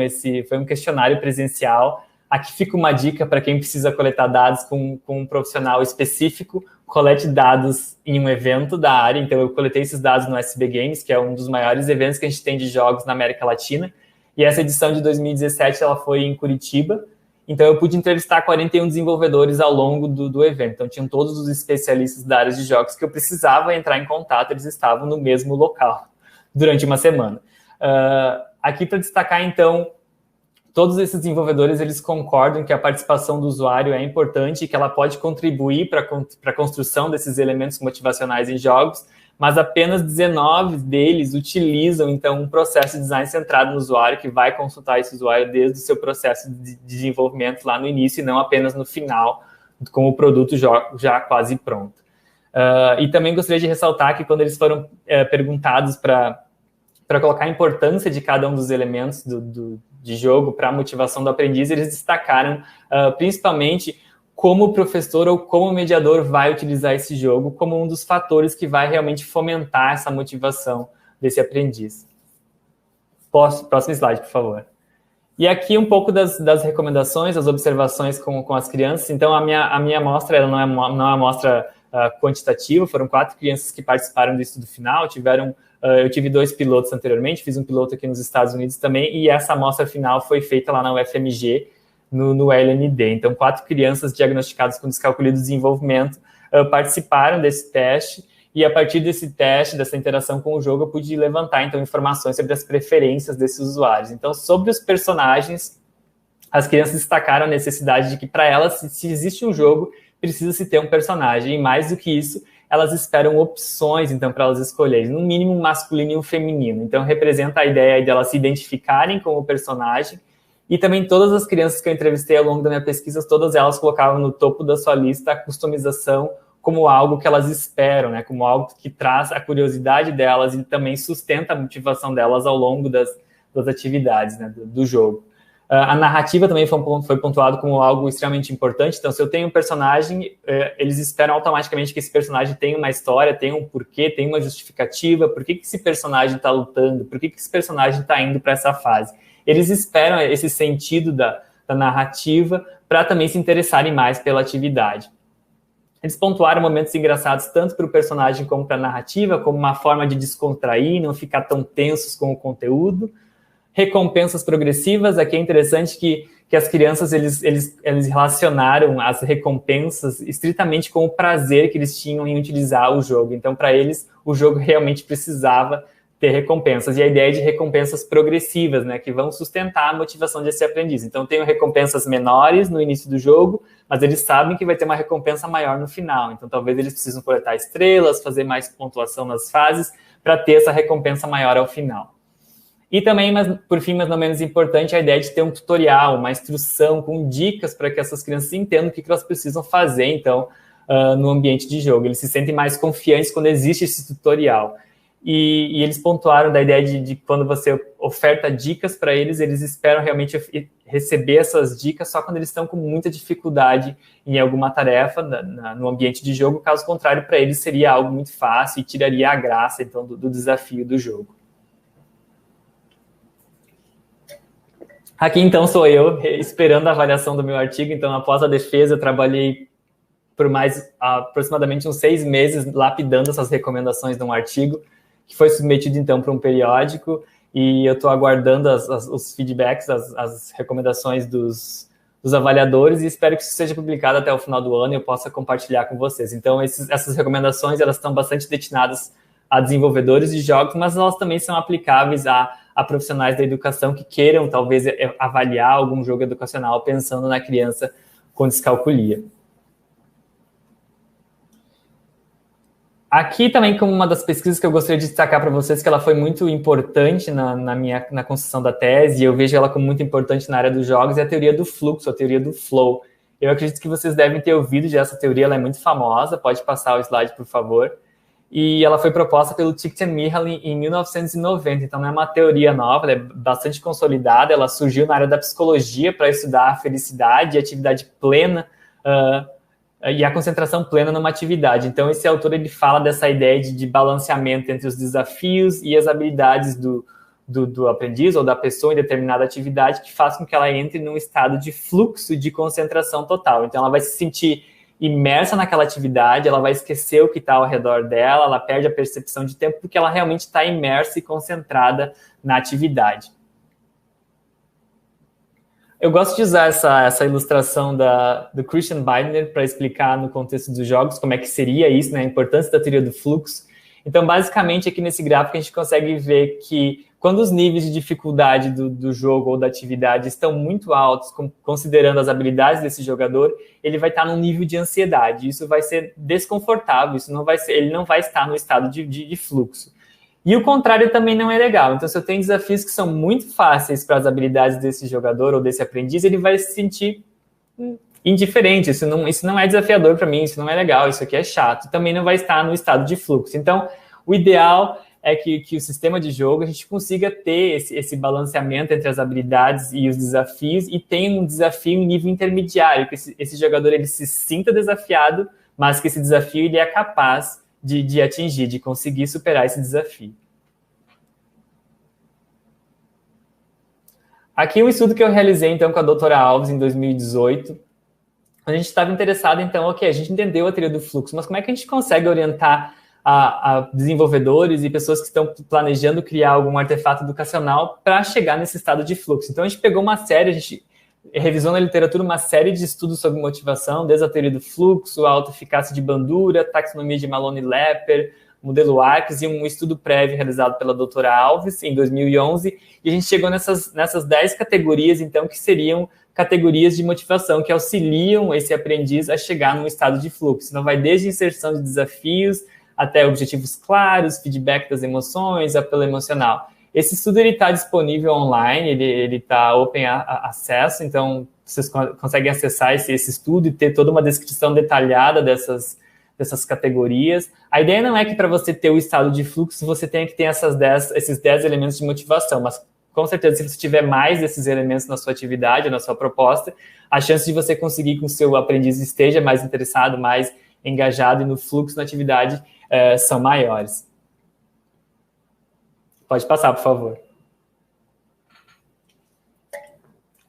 foi um questionário presencial. Aqui fica uma dica para quem precisa coletar dados com um profissional específico, colete dados em um evento da área. Então, eu coletei esses dados no SB Games, que é um dos maiores eventos que a gente tem de jogos na América Latina. E essa edição de 2017, ela foi em Curitiba. Então, eu pude entrevistar 41 desenvolvedores ao longo do evento. Então, tinham todos os especialistas da área de jogos que eu precisava entrar em contato, eles estavam no mesmo local durante uma semana. Aqui, para destacar, então, todos esses desenvolvedores, eles concordam que a participação do usuário é importante e que ela pode contribuir para a construção desses elementos motivacionais em jogos, mas apenas 19 deles utilizam, então, um processo de design centrado no usuário, que vai consultar esse usuário desde o seu processo de desenvolvimento lá no início e não apenas no final, com o produto já quase pronto. E também gostaria de ressaltar que quando eles foram perguntados para colocar a importância de cada um dos elementos de jogo para a motivação do aprendiz, eles destacaram principalmente como o professor ou como o mediador vai utilizar esse jogo como um dos fatores que vai realmente fomentar essa motivação desse aprendiz. Próximo slide, por favor. E aqui um pouco das recomendações, das observações com as crianças. Então, a minha amostra ela não é uma amostra quantitativa, foram 4 crianças que participaram do estudo final, eu tive 2 pilotos anteriormente, fiz um piloto aqui nos Estados Unidos também, e essa amostra final foi feita lá na UFMG, no LND. Então, 4 crianças diagnosticadas com descalculia do desenvolvimento participaram desse teste, e a partir desse teste, dessa interação com o jogo, eu pude levantar, então, informações sobre as preferências desses usuários. Então, sobre os personagens, as crianças destacaram a necessidade de que, para elas, se existe um jogo, precisa-se ter um personagem, e mais do que isso, elas esperam opções, então, para elas escolherem, no mínimo um masculino e um feminino. Então, representa a ideia de elas se identificarem com o personagem. E também todas as crianças que eu entrevistei ao longo da minha pesquisa, todas elas colocavam no topo da sua lista a customização como algo que elas esperam, né? Como algo que traz a curiosidade delas e também sustenta a motivação delas ao longo das atividades, né? do jogo. A narrativa também foi pontuado como algo extremamente importante. Então, se eu tenho um personagem, eles esperam automaticamente que esse personagem tenha uma história, tenha um porquê, tenha uma justificativa, por que esse personagem está lutando, por que esse personagem está indo para essa fase. Eles esperam esse sentido da narrativa para também se interessarem mais pela atividade. Eles pontuaram momentos engraçados tanto para o personagem como para a narrativa, como uma forma de descontrair, não ficar tão tensos com o conteúdo. Recompensas progressivas, aqui é interessante que as crianças eles relacionaram as recompensas estritamente com o prazer que eles tinham em utilizar o jogo. Então, para eles, o jogo realmente precisava ter recompensas, e a ideia de recompensas progressivas, né, que vão sustentar a motivação desse aprendiz. Então, tem recompensas menores no início do jogo, mas eles sabem que vai ter uma recompensa maior no final. Então, talvez eles precisam coletar estrelas, fazer mais pontuação nas fases, para ter essa recompensa maior ao final. E também, por fim, mas não menos importante, a ideia de ter um tutorial, uma instrução com dicas para que essas crianças entendam o que elas precisam fazer, então, no ambiente de jogo. Eles se sentem mais confiantes quando existe esse tutorial. E eles pontuaram da ideia de quando você oferta dicas para eles, eles esperam realmente receber essas dicas só quando eles estão com muita dificuldade em alguma tarefa no ambiente de jogo. Caso contrário, para eles seria algo muito fácil e tiraria a graça, então, do desafio do jogo. Aqui, então, sou eu esperando a avaliação do meu artigo. Então, após a defesa, eu trabalhei por aproximadamente uns 6 meses lapidando essas recomendações de um artigo, que foi submetido, então, para um periódico, e eu estou aguardando os feedbacks, as recomendações dos avaliadores, e espero que isso seja publicado até o final do ano e eu possa compartilhar com vocês. Então, essas recomendações, elas estão bastante destinadas a desenvolvedores de jogos, mas elas também são aplicáveis a profissionais da educação que queiram, talvez, avaliar algum jogo educacional pensando na criança com descalculia. Aqui também, como uma das pesquisas que eu gostaria de destacar para vocês, que ela foi muito importante na construção da tese, e eu vejo ela como muito importante na área dos jogos, é a teoria do fluxo, a teoria do flow. Eu acredito que vocês devem ter ouvido já essa teoria, ela é muito famosa, pode passar o slide, por favor. E ela foi proposta pelo Csikszentmihalyi em 1990, então não é uma teoria nova, ela é bastante consolidada, ela surgiu na área da psicologia para estudar a felicidade e a atividade plena, e a concentração plena numa atividade. Então, esse autor ele fala dessa ideia de balanceamento entre os desafios e as habilidades do aprendiz ou da pessoa em determinada atividade que faz com que ela entre num estado de fluxo de concentração total. Então, ela vai se sentir imersa naquela atividade, ela vai esquecer o que está ao redor dela, ela perde a percepção de tempo porque ela realmente está imersa e concentrada na atividade. Eu gosto de usar essa ilustração do Christian Beidner para explicar no contexto dos jogos como é que seria isso, né, a importância da teoria do fluxo. Então, basicamente, aqui nesse gráfico a gente consegue ver que quando os níveis de dificuldade do jogo ou da atividade estão muito altos, considerando as habilidades desse jogador, ele vai estar num nível de ansiedade. Isso vai ser desconfortável, ele não vai estar no estado de fluxo. E o contrário também não é legal. Então, se eu tenho desafios que são muito fáceis para as habilidades desse jogador ou desse aprendiz, ele vai se sentir indiferente. Isso não é desafiador para mim, isso não é legal, isso aqui é chato. Também não vai estar no estado de fluxo. Então, o ideal é que o sistema de jogo a gente consiga ter esse balanceamento entre as habilidades e os desafios e tenha um desafio em nível intermediário, que esse jogador ele se sinta desafiado, mas que esse desafio ele é capaz de atingir, de conseguir superar esse desafio. Aqui um estudo que eu realizei, então, com a doutora Alves em 2018. A gente estava interessado, então, a gente entendeu a teoria do fluxo, mas como é que a gente consegue orientar a desenvolvedores e pessoas que estão planejando criar algum artefato educacional para chegar nesse estado de fluxo? Então, a gente pegou uma série, a gente revisou na literatura uma série de estudos sobre motivação, desde a teoria do fluxo, a autoeficácia de Bandura, taxonomia de Malone-Lepper, modelo ARCS e um estudo prévio realizado pela doutora Alves em 2011, e a gente chegou nessas 10 categorias, então, que seriam categorias de motivação que auxiliam esse aprendiz a chegar num estado de fluxo. Então, vai desde inserção de desafios até objetivos claros, feedback das emoções, apelo emocional. Esse estudo está disponível online, ele está open acesso, então vocês conseguem acessar esse estudo e ter toda uma descrição detalhada dessas categorias. A ideia não é que para você ter o estado de fluxo você tenha que ter esses 10 elementos de motivação, mas com certeza se você tiver mais desses elementos na sua atividade, na sua proposta, a chance de você conseguir que o seu aprendiz esteja mais interessado, mais engajado e no fluxo na atividade são maiores. Pode passar, por favor.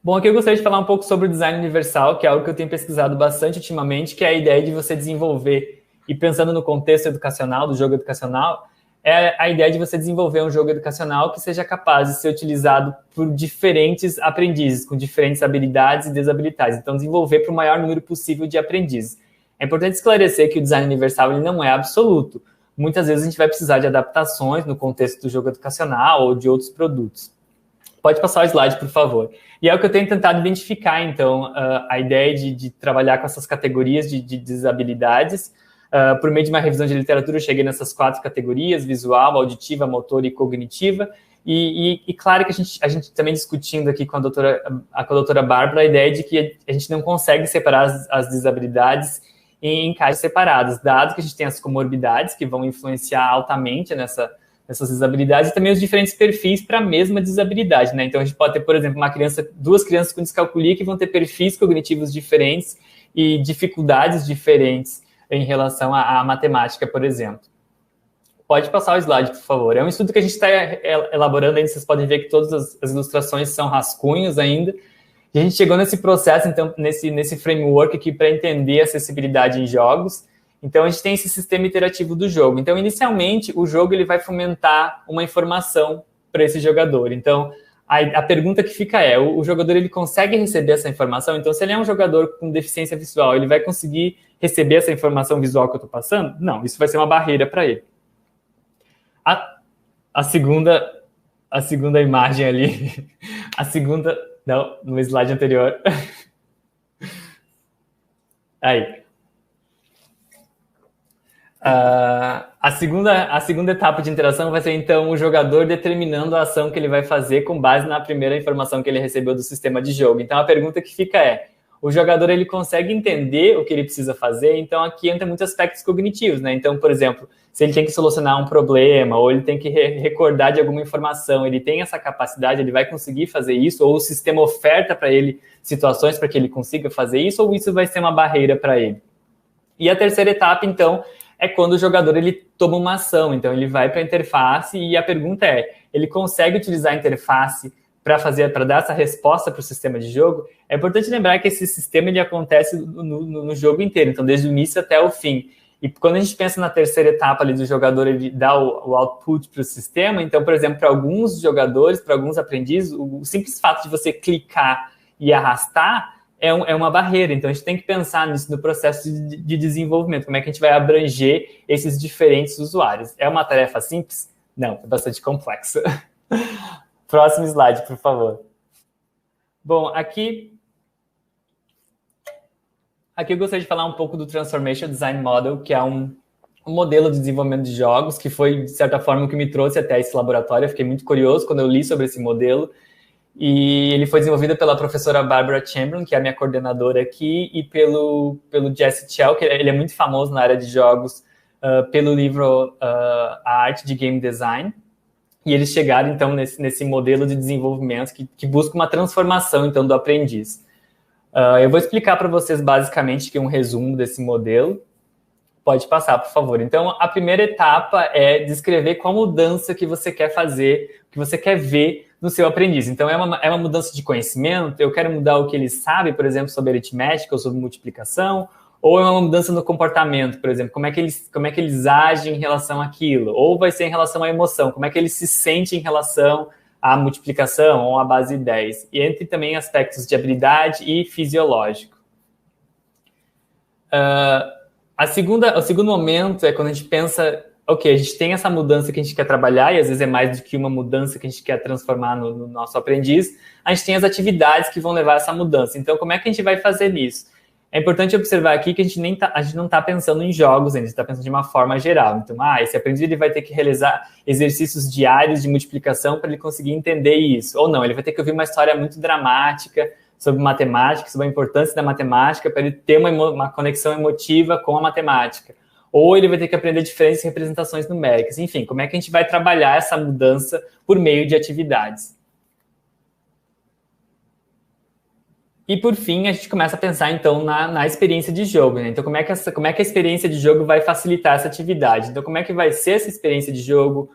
Bom, aqui eu gostaria de falar um pouco sobre o design universal, que é algo que eu tenho pesquisado bastante ultimamente, que é a ideia de você desenvolver, e pensando no contexto educacional, do jogo educacional, é a ideia de você desenvolver um jogo educacional que seja capaz de ser utilizado por diferentes aprendizes, com diferentes habilidades e desabilidades. Então, desenvolver para o maior número possível de aprendizes. É importante esclarecer que o design universal ele não é absoluto. Muitas vezes a gente vai precisar de adaptações no contexto do jogo educacional ou de outros produtos. Pode passar o slide, por favor. E é o que eu tenho tentado identificar, então, a ideia de trabalhar com essas categorias de desabilidades. Por meio de uma revisão de literatura, eu cheguei nessas 4 categorias: visual, auditiva, motor e cognitiva. E claro que a gente também discutindo aqui com a doutora Bárbara a ideia de que a gente não consegue separar as desabilidades em caixas separadas, dado que a gente tem as comorbidades que vão influenciar altamente nessas desabilidades e também os diferentes perfis para a mesma desabilidade, né? Então, a gente pode ter, por exemplo, duas crianças com descalculia que vão ter perfis cognitivos diferentes e dificuldades diferentes em relação à matemática, por exemplo. Pode passar o slide, por favor. É um estudo que a gente está elaborando ainda, vocês podem ver que todas as ilustrações são rascunhos ainda. E a gente chegou nesse processo, então, nesse framework aqui para entender a acessibilidade em jogos. Então, a gente tem esse sistema iterativo do jogo. Então, inicialmente, o jogo ele vai fomentar uma informação para esse jogador. Então, a pergunta que fica é, o jogador ele consegue receber essa informação? Então, se ele é um jogador com deficiência visual, ele vai conseguir receber essa informação visual que eu estou passando? Não, isso vai ser uma barreira para ele. A segunda imagem ali, não, no slide anterior. Aí. A segunda etapa de interação vai ser, então, o jogador determinando a ação que ele vai fazer com base na primeira informação que ele recebeu do sistema de jogo. Então, a pergunta que fica é, o jogador ele consegue entender o que ele precisa fazer? Então, aqui entra muitos aspectos cognitivos, né? Então, por exemplo, se ele tem que solucionar um problema ou ele tem que recordar de alguma informação, ele tem essa capacidade, ele vai conseguir fazer isso? Ou o sistema oferta para ele situações para que ele consiga fazer isso? Ou isso vai ser uma barreira para ele? E a terceira etapa, então, é quando o jogador ele toma uma ação. Então, ele vai para a interface e a pergunta é, ele consegue utilizar a interface para dar essa resposta para o sistema de jogo? É importante lembrar que esse sistema ele acontece no jogo inteiro, então desde o início até o fim. E quando a gente pensa na terceira etapa ali do jogador, ele dá o output para o sistema, então, por exemplo, para alguns jogadores, para alguns aprendizes, o simples fato de você clicar e arrastar é uma barreira. Então, a gente tem que pensar nisso no processo de desenvolvimento, como é que a gente vai abranger esses diferentes usuários. É uma tarefa simples? Não, é bastante complexa. Próximo slide, por favor. Bom, aqui eu gostaria de falar um pouco do Transformation Design Model, que é um modelo de desenvolvimento de jogos, que foi, de certa forma, o que me trouxe até esse laboratório. Eu fiquei muito curioso quando eu li sobre esse modelo. E ele foi desenvolvido pela professora Barbara Chamberlain, que é a minha coordenadora aqui, e pelo Jesse Chell, que ele é muito famoso na área de jogos, pelo livro A Arte de Game Design. E eles chegaram, então, nesse modelo de desenvolvimento que busca uma transformação, então, do aprendiz. Eu vou explicar para vocês, basicamente, aqui um resumo desse modelo. Pode passar, por favor. Então, a primeira etapa é descrever qual mudança que você quer fazer, que você quer ver no seu aprendiz. Então, é uma mudança de conhecimento? Eu quero mudar o que ele sabe, por exemplo, sobre aritmética ou sobre multiplicação? Ou é uma mudança no comportamento, por exemplo? Como é que eles agem em relação àquilo? Ou vai ser em relação à emoção? Como é que ele se sente em relação à multiplicação ou à base 10? E entre também aspectos de habilidade e fisiológico. O segundo momento é quando a gente pensa, ok, a gente tem essa mudança que a gente quer trabalhar, e às vezes é mais do que uma mudança que a gente quer transformar no nosso aprendiz, a gente tem as atividades que vão levar a essa mudança. Então, como é que a gente vai fazer isso? É importante observar aqui que a gente não está pensando em jogos ainda, a gente está pensando de uma forma geral. Então, esse aprendiz ele vai ter que realizar exercícios diários de multiplicação para ele conseguir entender isso. Ou não, ele vai ter que ouvir uma história muito dramática sobre matemática, sobre a importância da matemática, para ele ter uma conexão emotiva com a matemática. Ou ele vai ter que aprender diferentes representações numéricas. Enfim, como é que a gente vai trabalhar essa mudança por meio de atividades? E, por fim, a gente começa a pensar, então, na experiência de jogo, né? Então, como é que a experiência de jogo vai facilitar essa atividade? Então, como é que vai ser essa experiência de jogo?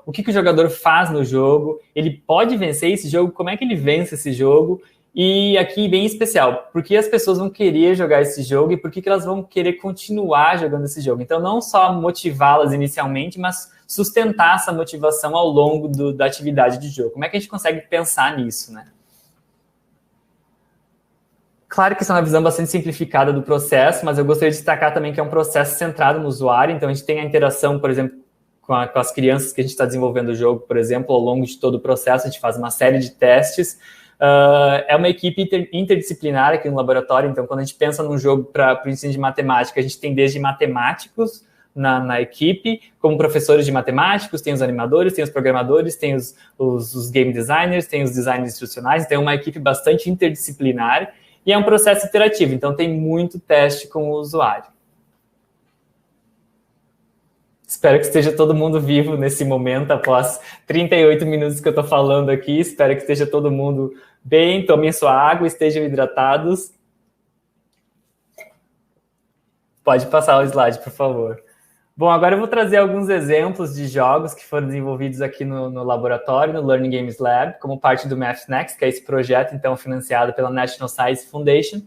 O que o jogador faz no jogo? Ele pode vencer esse jogo? Como é que ele vence esse jogo? E aqui, bem especial, por que as pessoas vão querer jogar esse jogo e por que elas vão querer continuar jogando esse jogo? Então, não só motivá-las inicialmente, mas sustentar essa motivação ao longo da atividade de jogo. Como é que a gente consegue pensar nisso, né? Claro que isso é uma visão bastante simplificada do processo, mas eu gostaria de destacar também que é um processo centrado no usuário. Então, a gente tem a interação, por exemplo, com as crianças que a gente está desenvolvendo o jogo, por exemplo, ao longo de todo o processo, a gente faz uma série de testes. É uma equipe interdisciplinar aqui no laboratório, então quando a gente pensa num jogo para o ensino de matemática, a gente tem desde matemáticos na equipe, como professores de matemáticos, tem os animadores, tem os programadores, tem os game designers, tem os designers instrucionais, então é uma equipe bastante interdisciplinar e é um processo interativo, então tem muito teste com o usuário. Espero que esteja todo mundo vivo nesse momento, após 38 minutos que eu estou falando aqui. Espero que esteja todo mundo bem, tomem sua água, estejam hidratados. Pode passar o slide, por favor. Bom, agora eu vou trazer alguns exemplos de jogos que foram desenvolvidos aqui no laboratório, no Learning Games Lab, como parte do Math Next, que é esse projeto, então, financiado pela National Science Foundation.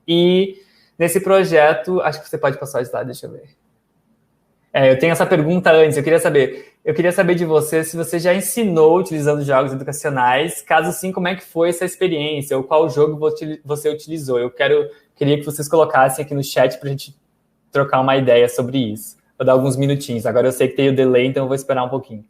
E nesse projeto, acho que você pode passar o slide, deixa eu ver. Eu tenho essa pergunta antes, eu queria saber de você se você já ensinou utilizando jogos educacionais, caso sim, como é que foi essa experiência, ou qual jogo você utilizou. Queria que vocês colocassem aqui no chat para a gente trocar uma ideia sobre isso. Vou dar alguns minutinhos, agora eu sei que tem o delay, então eu vou esperar um pouquinho.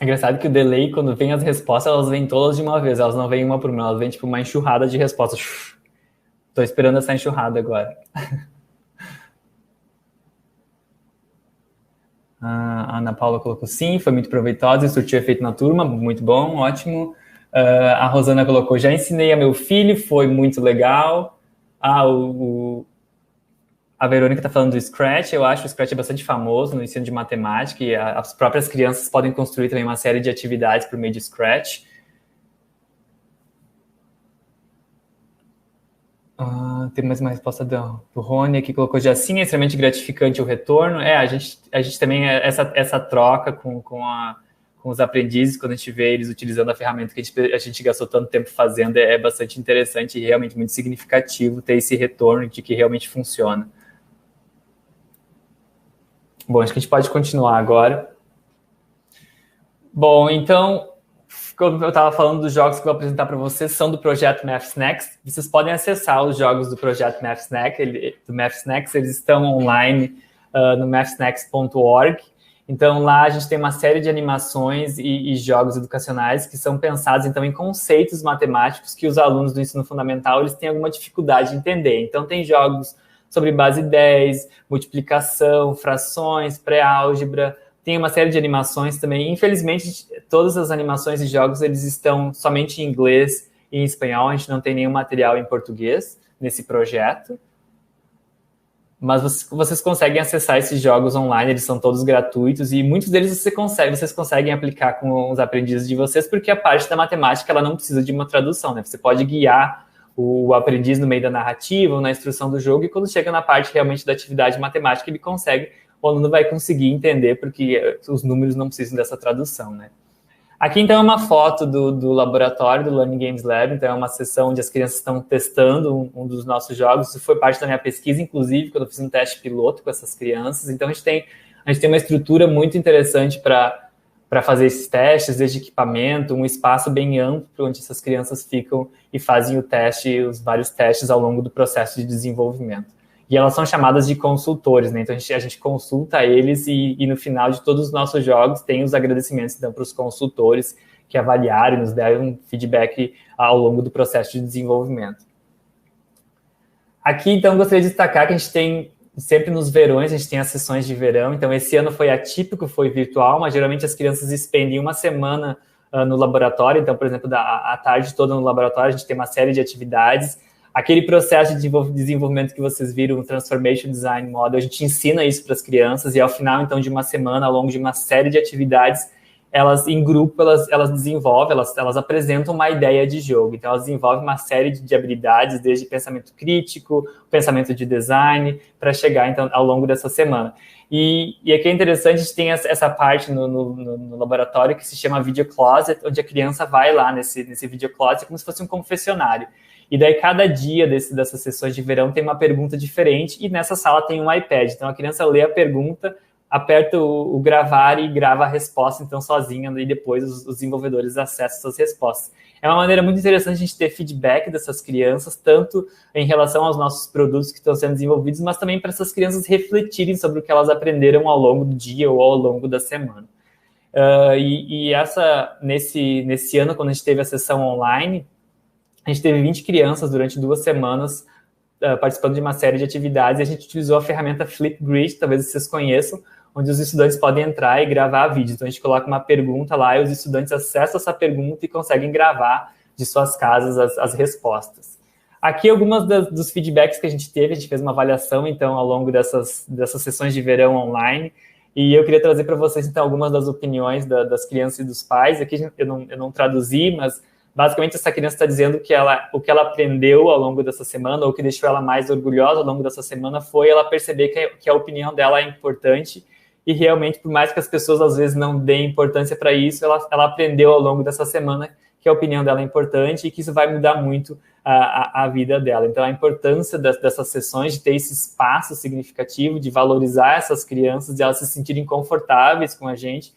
É engraçado que o delay, quando vem as respostas, elas vêm todas de uma vez, elas não vêm uma por uma, elas vêm tipo uma enxurrada de respostas, elas não vêm todas de uma vez, elas não vêm uma por uma, elas vêm tipo uma enxurrada de respostas. Tô esperando essa enxurrada agora. A Ana Paula colocou sim, foi muito proveitosa e surtiu efeito na turma, muito bom, ótimo. A Rosana colocou, já ensinei a meu filho, foi muito legal. A Verônica está falando do Scratch, eu acho que o Scratch é bastante famoso no ensino de matemática e as próprias crianças podem construir também uma série de atividades por meio de Scratch. Tem mais uma resposta do Rony que colocou já sim, é extremamente gratificante o retorno. A gente também, essa troca com os aprendizes, quando a gente vê eles utilizando a ferramenta que a gente gastou tanto tempo fazendo, é bastante interessante e realmente muito significativo ter esse retorno de que realmente funciona. Bom, acho que a gente pode continuar agora. Bom, então, como eu estava falando dos jogos que eu vou apresentar para vocês, são do projeto Math Snacks. Vocês podem acessar os jogos do projeto Math Snacks, eles estão online no mathsnacks.org. Então, lá a gente tem uma série de animações e jogos educacionais que são pensados, então, em conceitos matemáticos que os alunos do ensino fundamental eles têm alguma dificuldade de entender. Então, tem jogos sobre base 10, multiplicação, frações, pré-álgebra. Tem uma série de animações também. Infelizmente, todas as animações e jogos eles estão somente em inglês e em espanhol. A gente não tem nenhum material em português nesse projeto. Mas vocês conseguem acessar esses jogos online, eles são todos gratuitos e muitos deles vocês conseguem aplicar com os aprendizes de vocês, porque a parte da matemática ela não precisa de uma tradução, né? Você pode guiar o aprendiz no meio da narrativa ou na instrução do jogo, e quando chega na parte realmente da atividade matemática, o aluno vai conseguir entender, porque os números não precisam dessa tradução, né? Aqui, então, é uma foto do laboratório, do Learning Games Lab. Então, é uma sessão onde as crianças estão testando um dos nossos jogos. Isso foi parte da minha pesquisa, inclusive, quando eu fiz um teste piloto com essas crianças. Então, a gente tem uma estrutura muito interessante para fazer esses testes, desde equipamento, um espaço bem amplo onde essas crianças ficam e fazem os vários testes ao longo do processo de desenvolvimento. E elas são chamadas de consultores, né? Então, a gente consulta eles e no final de todos os nossos jogos tem os agradecimentos, então, para os consultores que avaliaram e nos deram um feedback ao longo do processo de desenvolvimento. Aqui, então, gostaria de destacar que a gente tem, sempre nos verões, a gente tem as sessões de verão. Então, esse ano foi atípico, foi virtual, mas geralmente as crianças expendem uma semana no laboratório. Então, por exemplo, a tarde toda no laboratório, a gente tem uma série de atividades. Aquele processo de desenvolvimento que vocês viram, o Transformation Design Model, a gente ensina isso para as crianças e ao final, então, de uma semana, ao longo de uma série de atividades, elas, em grupo, elas desenvolvem, elas apresentam uma ideia de jogo. Então, elas desenvolvem uma série de habilidades, desde pensamento crítico, pensamento de design, para chegar, então, ao longo dessa semana. E aqui é interessante, a gente tem essa parte no laboratório que se chama Video Closet, onde a criança vai lá nesse Video Closet como se fosse um confessionário. E daí, cada dia dessas sessões de verão tem uma pergunta diferente e nessa sala tem um iPad. Então, a criança lê a pergunta, aperta o gravar e grava a resposta, então, sozinha, e depois os desenvolvedores acessam essas respostas. É uma maneira muito interessante a gente ter feedback dessas crianças, tanto em relação aos nossos produtos que estão sendo desenvolvidos, mas também para essas crianças refletirem sobre o que elas aprenderam ao longo do dia ou ao longo da semana. Nesse ano, quando a gente teve a sessão online, a gente teve 20 crianças durante 2 semanas participando de uma série de atividades e a gente utilizou a ferramenta Flipgrid, talvez vocês conheçam, onde os estudantes podem entrar e gravar vídeos. Então, a gente coloca uma pergunta lá e os estudantes acessam essa pergunta e conseguem gravar de suas casas as respostas. Aqui, algumas dos feedbacks que a gente teve, a gente fez uma avaliação, então, ao longo dessas sessões de verão online, e eu queria trazer para vocês, então, algumas das opiniões das crianças e dos pais. Aqui eu não traduzi, mas basicamente, essa criança está dizendo que o que ela aprendeu ao longo dessa semana, ou o que deixou ela mais orgulhosa ao longo dessa semana, foi ela perceber que a opinião dela é importante e realmente, por mais que as pessoas às vezes não deem importância para isso, ela aprendeu ao longo dessa semana que a opinião dela é importante e que isso vai mudar muito a vida dela. Então, a importância dessas sessões, de ter esse espaço significativo, de valorizar essas crianças, de elas se sentirem confortáveis com a gente,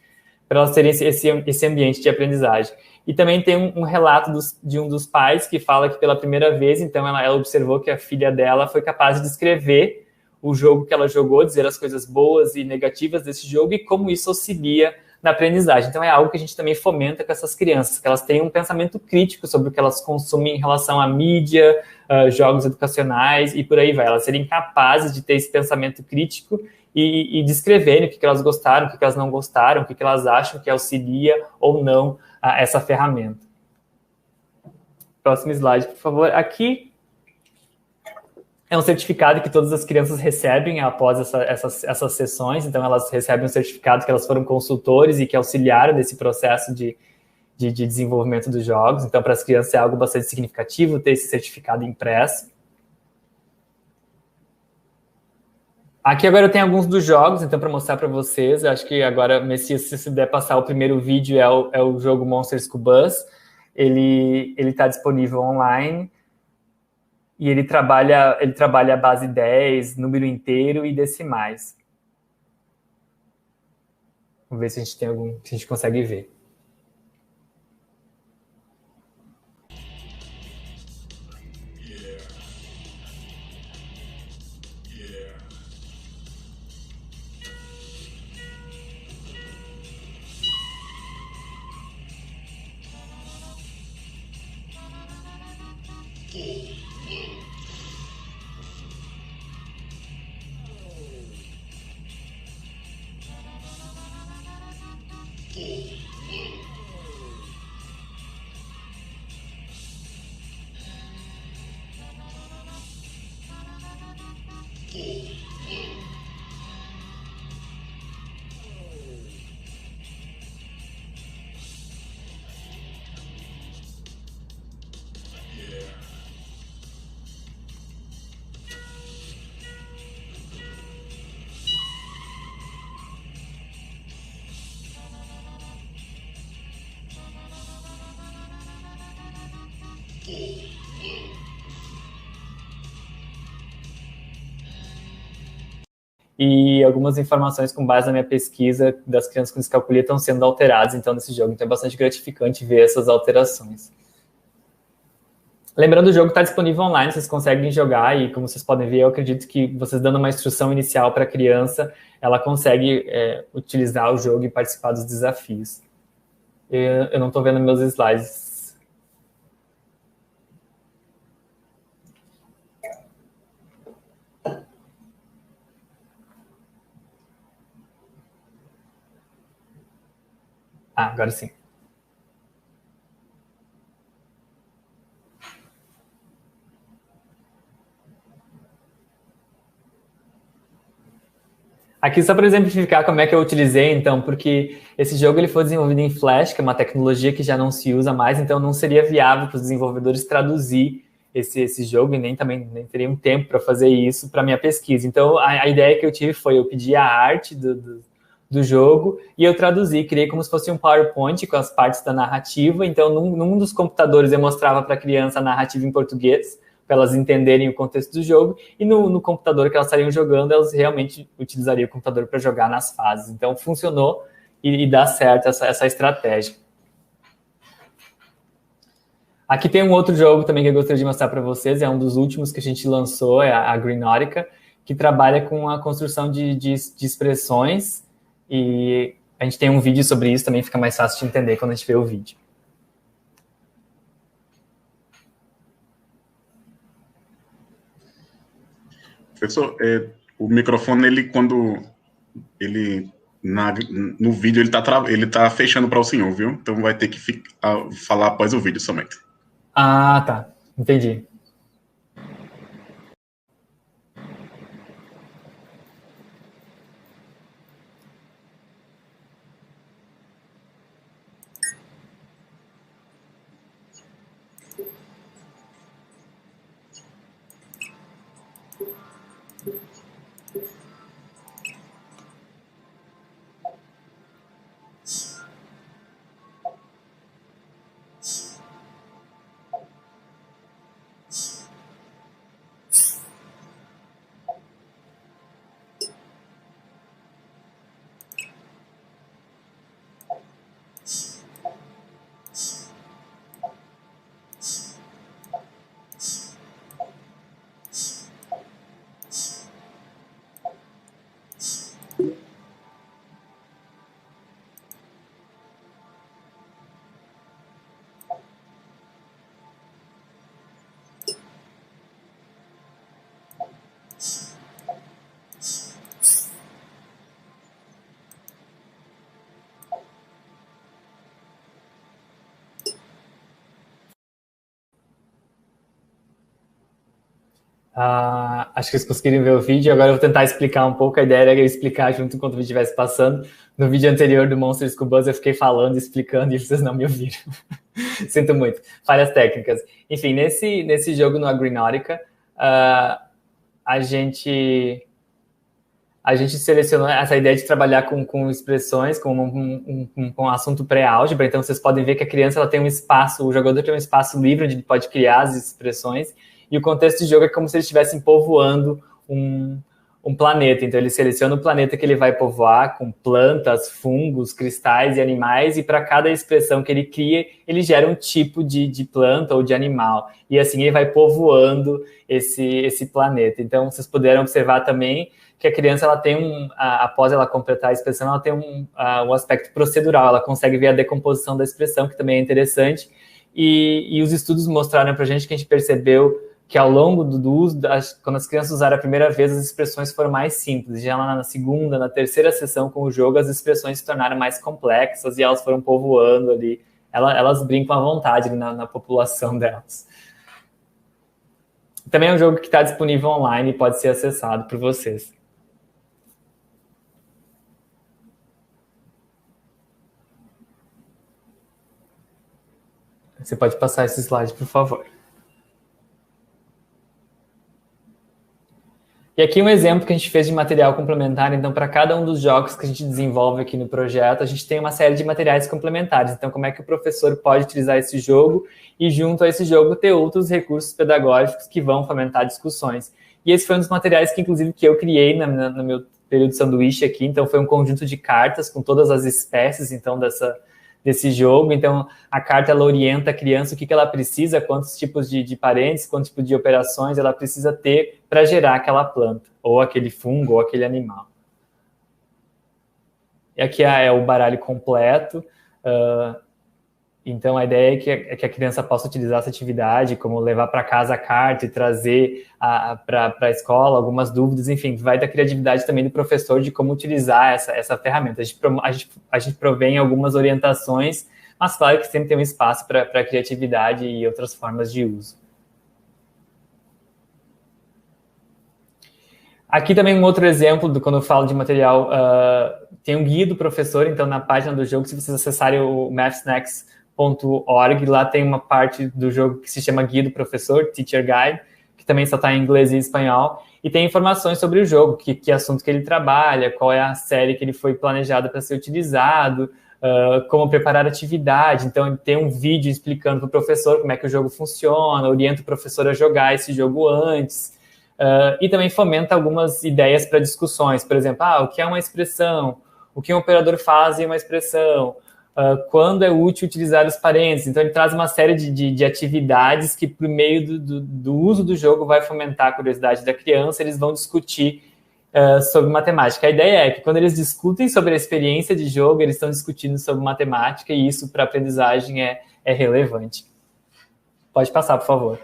para elas terem esse ambiente de aprendizagem. E também tem um relato de um dos pais que fala que pela primeira vez, então ela observou que a filha dela foi capaz de descrever o jogo que ela jogou, dizer as coisas boas e negativas desse jogo e como isso auxilia na aprendizagem. Então, é algo que a gente também fomenta com essas crianças, que elas tenham um pensamento crítico sobre o que elas consumem em relação à mídia, jogos educacionais e por aí vai. Elas serem capazes de ter esse pensamento crítico e descreverem o que elas gostaram, o que elas não gostaram, o que elas acham que auxilia ou não a essa ferramenta. Próximo slide, por favor. Aqui é um certificado que todas as crianças recebem após essas sessões. Então, elas recebem um certificado que elas foram consultores e que auxiliaram nesse processo de desenvolvimento dos jogos. Então, para as crianças é algo bastante significativo ter esse certificado impresso. Aqui agora eu tenho alguns dos jogos, então, para mostrar para vocês. Eu acho que agora, Messias, se você puder passar o primeiro vídeo, é o jogo Monster School Bus. Ele está disponível online e ele trabalha a base 10, número inteiro e decimais. Vamos ver se a gente tem algum, se a gente consegue ver. E algumas informações com base na minha pesquisa das crianças com descalculia estão sendo alteradas, então, nesse jogo. Então, é bastante gratificante ver essas alterações. Lembrando, o jogo está disponível online, vocês conseguem jogar e, como vocês podem ver, eu acredito que vocês dando uma instrução inicial para a criança, ela consegue utilizar o jogo e participar dos desafios. Eu não estou vendo meus slides. Ah, agora sim. Aqui só para exemplificar como é que eu utilizei, então, porque esse jogo ele foi desenvolvido em Flash, que é uma tecnologia que já não se usa mais, então não seria viável para os desenvolvedores traduzir esse jogo e nem teria um tempo para fazer isso para minha pesquisa. Então, a ideia que eu tive foi, eu pedi a arte do jogo e eu traduzi, criei como se fosse um PowerPoint com as partes da narrativa. Então, num dos computadores eu mostrava para a criança a narrativa em português, para elas entenderem o contexto do jogo, e no computador que elas estariam jogando, elas realmente utilizariam o computador para jogar nas fases. Então, funcionou e dá certo essa estratégia. Aqui tem um outro jogo também que eu gostaria de mostrar para vocês, é um dos últimos que a gente lançou, é a Greenautica, que trabalha com a construção de expressões, e a gente tem um vídeo sobre isso, também fica mais fácil de entender quando a gente vê o vídeo. Professor, o microfone, ele quando ele no vídeo ele tá fechando para o senhor, viu? Então vai ter que falar após o vídeo somente. Ah, tá. Entendi. Acho que vocês conseguiram ver o vídeo, agora eu vou tentar explicar um pouco. A ideia era eu explicar junto enquanto o vídeo estivesse passando. No vídeo anterior do Monsters School Bus eu fiquei falando, explicando e vocês não me ouviram. Sinto muito, falhas técnicas. Enfim, nesse jogo no Agrinautica, a gente selecionou essa ideia de trabalhar com expressões, com um assunto pré-álgebra. Então, vocês podem ver que a criança ela tem um espaço, o jogador tem um espaço livre onde ele pode criar as expressões, e o contexto de jogo é como se eles estivessem povoando um planeta. Então, ele seleciona o planeta que ele vai povoar com plantas, fungos, cristais e animais, e para cada expressão que ele cria, ele gera um tipo de planta ou de animal. E assim ele vai povoando esse planeta. Então, vocês puderam observar também que a criança ela tem após ela completar a expressão, ela tem um aspecto procedural, ela consegue ver a decomposição da expressão, que também é interessante, e os estudos mostraram para a gente que a gente percebeu que ao longo do uso, quando as crianças usaram a primeira vez, as expressões foram mais simples. Já lá na segunda, na terceira sessão com o jogo, as expressões se tornaram mais complexas e elas foram povoando ali. Elas brincam à vontade na população delas. Também é um jogo que está disponível online e pode ser acessado por vocês. Você pode passar esse slide, por favor. E aqui um exemplo que a gente fez de material complementar. Então, para cada um dos jogos que a gente desenvolve aqui no projeto, a gente tem uma série de materiais complementares. Então, como é que o professor pode utilizar esse jogo e, junto a esse jogo, ter outros recursos pedagógicos que vão fomentar discussões. E esse foi um dos materiais que, inclusive, que eu criei no meu período de sanduíche aqui. Então, foi um conjunto de cartas com todas as espécies, então, desse jogo. Então, a carta ela orienta a criança o que ela precisa, quantos tipos de parentes, quantos tipos de operações ela precisa ter para gerar aquela planta, ou aquele fungo, ou aquele animal. E aqui é o baralho completo. Então, a ideia é que a criança possa utilizar essa atividade, como levar para casa a carta e trazer para a escola algumas dúvidas, enfim, vai da criatividade também do professor de como utilizar essa ferramenta. A gente provém algumas orientações, mas claro que sempre tem um espaço para criatividade e outras formas de uso. Aqui também um outro exemplo, quando eu falo de material, tem um guia do professor, então na página do jogo, se vocês acessarem o mathsnacks.org, lá tem uma parte do jogo que se chama Guia do Professor, Teacher Guide, que também só está em inglês e espanhol, e tem informações sobre o jogo, que assunto que ele trabalha, qual é a série que ele foi planejado para ser utilizado, como preparar a atividade. Então, tem um vídeo explicando para o professor como é que o jogo funciona, orienta o professor a jogar esse jogo antes, e também fomenta algumas ideias para discussões. Por exemplo, o que é uma expressão? O que um operador faz em uma expressão? Quando é útil utilizar os parênteses. Então, ele traz uma série de atividades que, por meio do uso do jogo, vai fomentar a curiosidade da criança. Eles vão discutir sobre matemática. A ideia é que, quando eles discutem sobre a experiência de jogo, eles estão discutindo sobre matemática, e isso, para a aprendizagem, é relevante. Pode passar, por favor.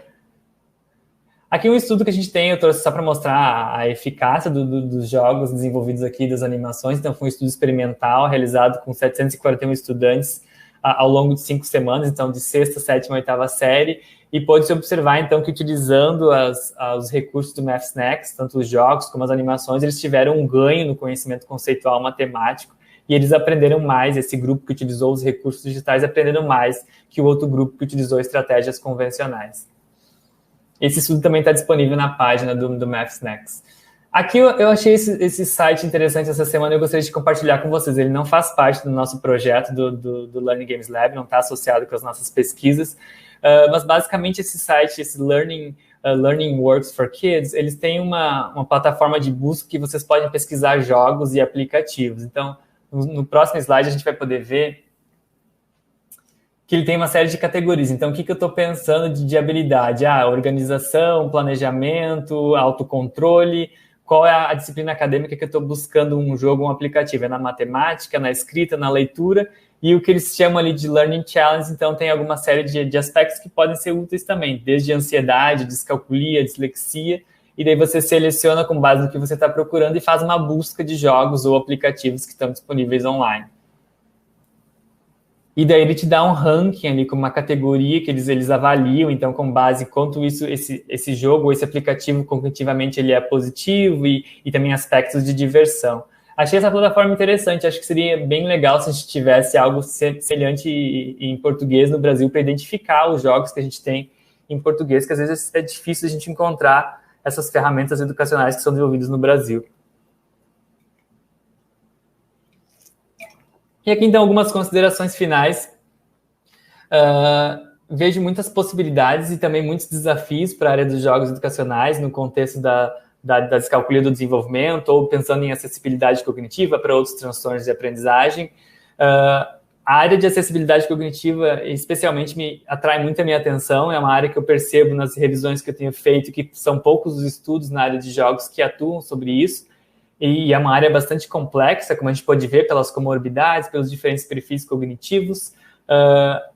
Aqui um estudo que a gente tem, eu trouxe só para mostrar a eficácia dos jogos desenvolvidos aqui, das animações. Então, foi um estudo experimental realizado com 741 estudantes ao longo de 5 semanas, então de 6ª, 7ª, 8ª série, e pôde-se observar, então, que utilizando os recursos do MathSnacks, tanto os jogos como as animações, eles tiveram um ganho no conhecimento conceitual matemático, e eles aprenderam mais. Esse grupo que utilizou os recursos digitais aprenderam mais que o outro grupo que utilizou estratégias convencionais. Esse estudo também está disponível na página do MathSnacks. Aqui eu achei esse site interessante essa semana, eu gostaria de compartilhar com vocês. Ele não faz parte do nosso projeto do Learning Games Lab, não está associado com as nossas pesquisas, mas basicamente esse site, esse Learning Works for Kids, eles têm uma plataforma de busca que vocês podem pesquisar jogos e aplicativos. Então, no próximo slide a gente vai poder ver que ele tem uma série de categorias. Então, o que eu estou pensando de habilidade? Organização, planejamento, autocontrole. Qual é a disciplina acadêmica que eu estou buscando um jogo, um aplicativo? É na matemática, na escrita, na leitura, e o que eles chamam ali de Learning Challenge. Então, tem alguma série de aspectos que podem ser úteis também, desde ansiedade, descalculia, dislexia, e daí você seleciona com base no que você está procurando e faz uma busca de jogos ou aplicativos que estão disponíveis online. E daí ele te dá um ranking ali, como uma categoria que eles avaliam, então com base em quanto esse jogo, esse aplicativo cognitivamente ele é positivo e também aspectos de diversão. Achei essa plataforma interessante, acho que seria bem legal se a gente tivesse algo semelhante em português no Brasil para identificar os jogos que a gente tem em português, que às vezes é difícil a gente encontrar essas ferramentas educacionais que são desenvolvidas no Brasil. E aqui, então, algumas considerações finais. Vejo muitas possibilidades e também muitos desafios para a área dos jogos educacionais no contexto da descalculia do desenvolvimento ou pensando em acessibilidade cognitiva para outros transtornos de aprendizagem. A área de acessibilidade cognitiva, especialmente, me atrai muito a minha atenção. É uma área que eu percebo nas revisões que eu tenho feito que são poucos os estudos na área de jogos que atuam sobre isso. E é uma área bastante complexa, como a gente pode ver pelas comorbidades, pelos diferentes perfis cognitivos.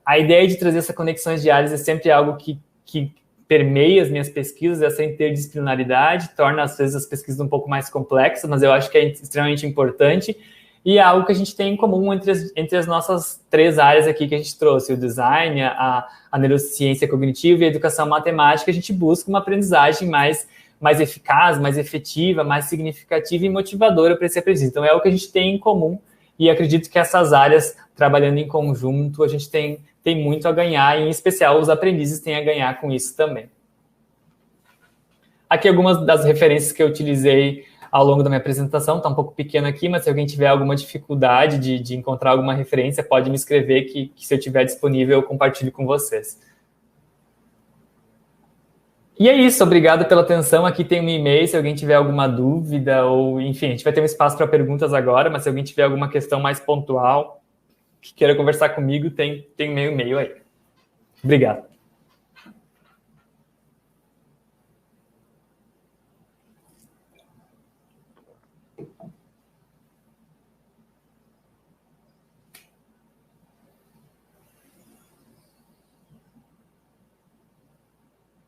A ideia de trazer essas conexões de áreas é sempre algo que permeia as minhas pesquisas, essa interdisciplinaridade, torna, às vezes, as pesquisas um pouco mais complexas, mas eu acho que é extremamente importante. E é algo que a gente tem em comum entre as nossas 3 áreas aqui que a gente trouxe, o design, a neurociência cognitiva e a educação matemática. A gente busca uma aprendizagem mais eficaz, mais efetiva, mais significativa e motivadora para esse aprendiz. Então, é o que a gente tem em comum e acredito que essas áreas, trabalhando em conjunto, a gente tem muito a ganhar, e em especial os aprendizes têm a ganhar com isso também. Aqui algumas das referências que eu utilizei ao longo da minha apresentação, está um pouco pequeno aqui, mas se alguém tiver alguma dificuldade de encontrar alguma referência, pode me escrever que se eu tiver disponível, eu compartilho com vocês. E é isso, obrigado pela atenção. Aqui tem um e-mail, se alguém tiver alguma dúvida, ou enfim, a gente vai ter um espaço para perguntas agora, mas se alguém tiver alguma questão mais pontual, que queira conversar comigo, tem meu e-mail aí. Obrigado.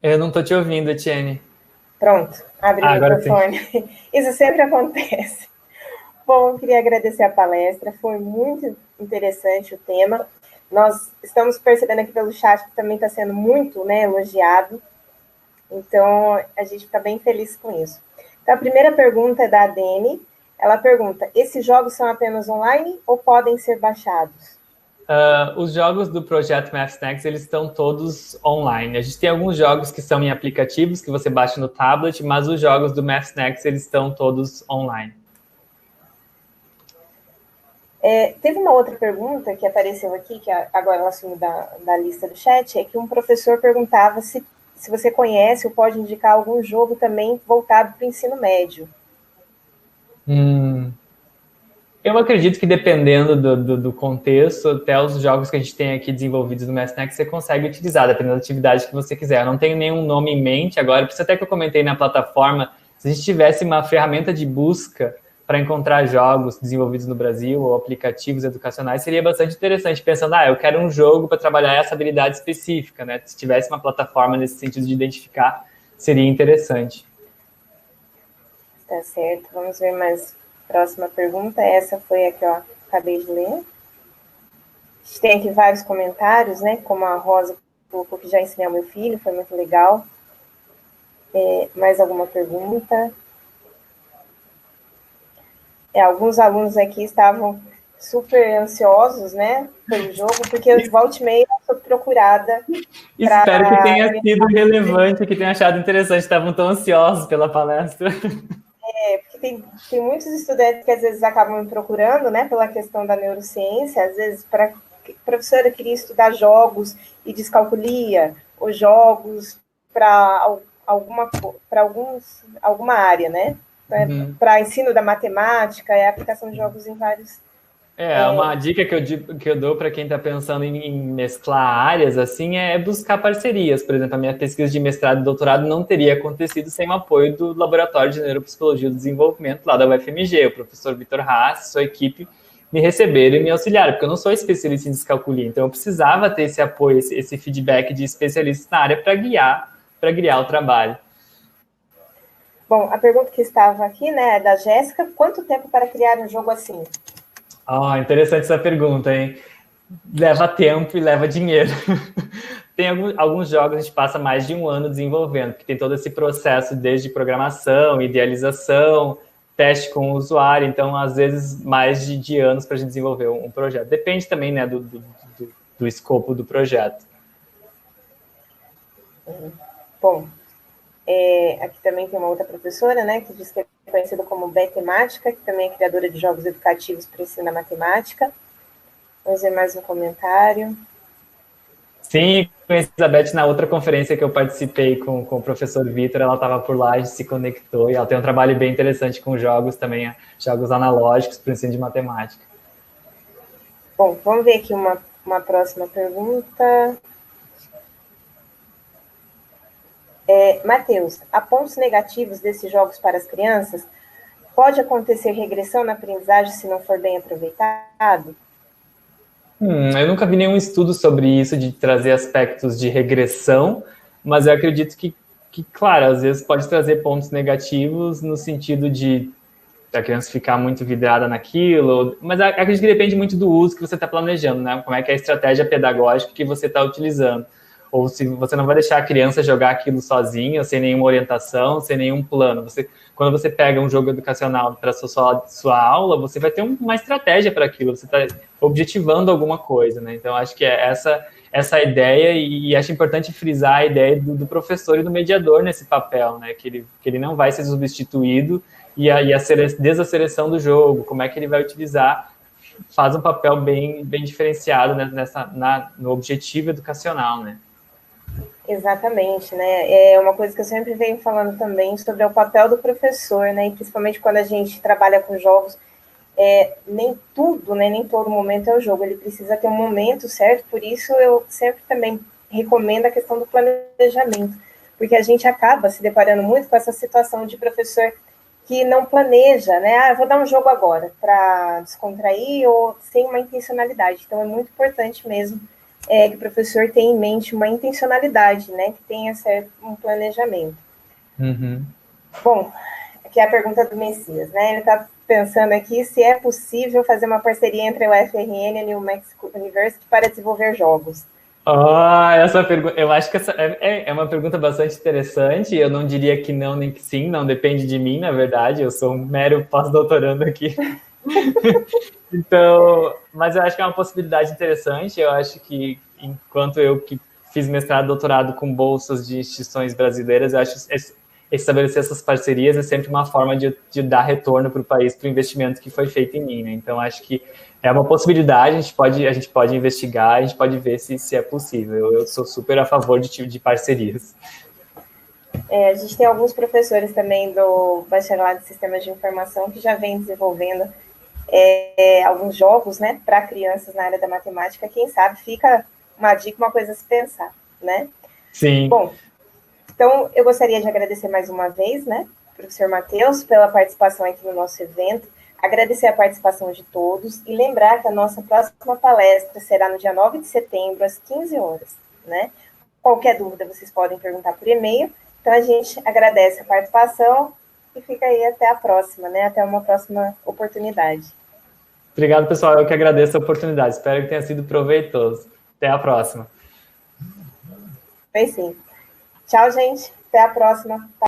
Eu não estou te ouvindo, Etienne. Pronto, abri o microfone. Sim. Isso sempre acontece. Bom, eu queria agradecer a palestra, foi muito interessante o tema. Nós estamos percebendo aqui pelo chat que também está sendo muito, né, elogiado. Então, a gente fica bem feliz com isso. Então, a primeira pergunta é da Dani. Ela pergunta, esses jogos são apenas online ou podem ser baixados? Os jogos do projeto Math Snacks, eles estão todos online. A gente tem alguns jogos que são em aplicativos, que você baixa no tablet, mas os jogos do Math Snacks, eles estão todos online. Teve uma outra pergunta que apareceu aqui, que agora ela sumiu da lista do chat, é que um professor perguntava se você conhece ou pode indicar algum jogo também voltado para o ensino médio. Eu acredito que dependendo do contexto, até os jogos que a gente tem aqui desenvolvidos no Math Snacks, você consegue utilizar, dependendo da atividade que você quiser. Eu não tenho nenhum nome em mente agora, por isso até que eu comentei na plataforma, se a gente tivesse uma ferramenta de busca para encontrar jogos desenvolvidos no Brasil ou aplicativos educacionais, seria bastante interessante, pensando, eu quero um jogo para trabalhar essa habilidade específica, né? Se tivesse uma plataforma nesse sentido de identificar, seria interessante. Tá certo, vamos ver mais. Próxima pergunta, essa foi a que eu acabei de ler. A gente tem aqui vários comentários, né? Como a Rosa colocou que já ensinei ao meu filho, foi muito legal. Mais alguma pergunta? Alguns alunos aqui estavam super ansiosos, né? Pelo jogo, porque eu volta e meia sou procurada. Espero que tenha sido relevante, que tenha achado interessante. Estavam tão ansiosos pela palestra. Porque tem muitos estudantes que às vezes acabam me procurando, né, pela questão da neurociência, às vezes a professora queria estudar jogos e descalculia, ou jogos para alguma área, né, para ensino da matemática e aplicação de jogos em vários... Uma dica que eu dou para quem está pensando em mesclar áreas, assim, é buscar parcerias. Por exemplo, a minha pesquisa de mestrado e doutorado não teria acontecido sem o apoio do Laboratório de Neuropsicologia do Desenvolvimento, lá da UFMG. O professor Vitor Haas, sua equipe, me receberam e me auxiliaram, porque eu não sou especialista em descalculia, então eu precisava ter esse apoio, esse feedback de especialistas na área para guiar o trabalho. Bom, a pergunta que estava aqui, né, é da Jéssica. Quanto tempo para criar um jogo assim? Interessante essa pergunta, hein? leva tempo e leva dinheiro. Tem alguns jogos que a gente passa mais de 1 ano desenvolvendo, porque tem todo esse processo desde programação, idealização, teste com o usuário, então, às vezes, mais de anos para a gente desenvolver um projeto. Depende também, né, do escopo do projeto. Bom, aqui também tem uma outra professora, né, que diz que é conhecida como Betemática, que também é criadora de jogos educativos para ensino da matemática. Vamos ver mais um comentário. Sim, conheci a Beth na outra conferência que eu participei com o professor Vitor, ela estava por lá, a gente se conectou, e ela tem um trabalho bem interessante com jogos também, jogos analógicos para o ensino de matemática. Bom, vamos ver aqui uma próxima pergunta. Matheus, há pontos negativos desses jogos para as crianças? Pode acontecer regressão na aprendizagem se não for bem aproveitado? Eu nunca vi nenhum estudo sobre isso, de trazer aspectos de regressão, mas eu acredito que, claro, às vezes pode trazer pontos negativos no sentido de a criança ficar muito vidrada naquilo, mas acredito que depende muito do uso que você está planejando, né? Como é que é a estratégia pedagógica que você está utilizando. Ou se você não vai deixar a criança jogar aquilo sozinha, sem nenhuma orientação, sem nenhum plano. Quando você pega um jogo educacional para sua aula, você vai ter uma estratégia para aquilo, você está objetivando alguma coisa, né? Então, acho que é essa ideia, e acho importante frisar a ideia do professor e do mediador nesse papel, né? Que ele não vai ser substituído, e desde a seleção do jogo, como é que ele vai utilizar, faz um papel bem diferenciado, né, no objetivo educacional, né? Exatamente, né? É uma coisa que eu sempre venho falando também sobre o papel do professor, né? E principalmente quando a gente trabalha com jogos, nem tudo, né? Nem todo momento é o jogo, ele precisa ter um momento certo, por isso eu sempre também recomendo a questão do planejamento, porque a gente acaba se deparando muito com essa situação de professor que não planeja, né? Eu vou dar um jogo agora para descontrair ou sem uma intencionalidade. Então, é muito importante mesmo que o professor tenha em mente uma intencionalidade, né? Que tenha um planejamento. Uhum. Bom, aqui é a pergunta do Messias, né? Ele está pensando aqui se é possível fazer uma parceria entre a UFRN e a New Mexico University para desenvolver jogos. Essa pergunta, eu acho que essa é uma pergunta bastante interessante. Eu não diria que não nem que sim, não depende de mim, na verdade. Eu sou um mero pós-doutorando aqui. Então, mas eu acho que é uma possibilidade interessante. Eu acho que, enquanto eu que fiz mestrado e doutorado com bolsas de instituições brasileiras, eu acho que estabelecer essas parcerias é sempre uma forma de dar retorno para o país, para o investimento que foi feito em mim, né? Então, acho que é uma possibilidade, a gente pode investigar, a gente pode ver se é possível. Eu sou super a favor de parcerias. A gente tem alguns professores também do Bacharelado de Sistemas de Informação que já vem desenvolvendo alguns jogos, né, para crianças na área da matemática. Quem sabe fica uma dica, uma coisa a se pensar, né? Sim. Bom, então eu gostaria de agradecer mais uma vez, né, professor Matheus, pela participação aqui no nosso evento, agradecer a participação de todos e lembrar que a nossa próxima palestra será no dia 9 de setembro, às 15 horas, né? Qualquer dúvida vocês podem perguntar por e-mail. Então a gente agradece a participação e fica aí até a próxima, né? Até uma próxima oportunidade. Obrigado, pessoal. Eu que agradeço a oportunidade. Espero que tenha sido proveitoso. Até a próxima. Foi sim. Tchau, gente. Até a próxima.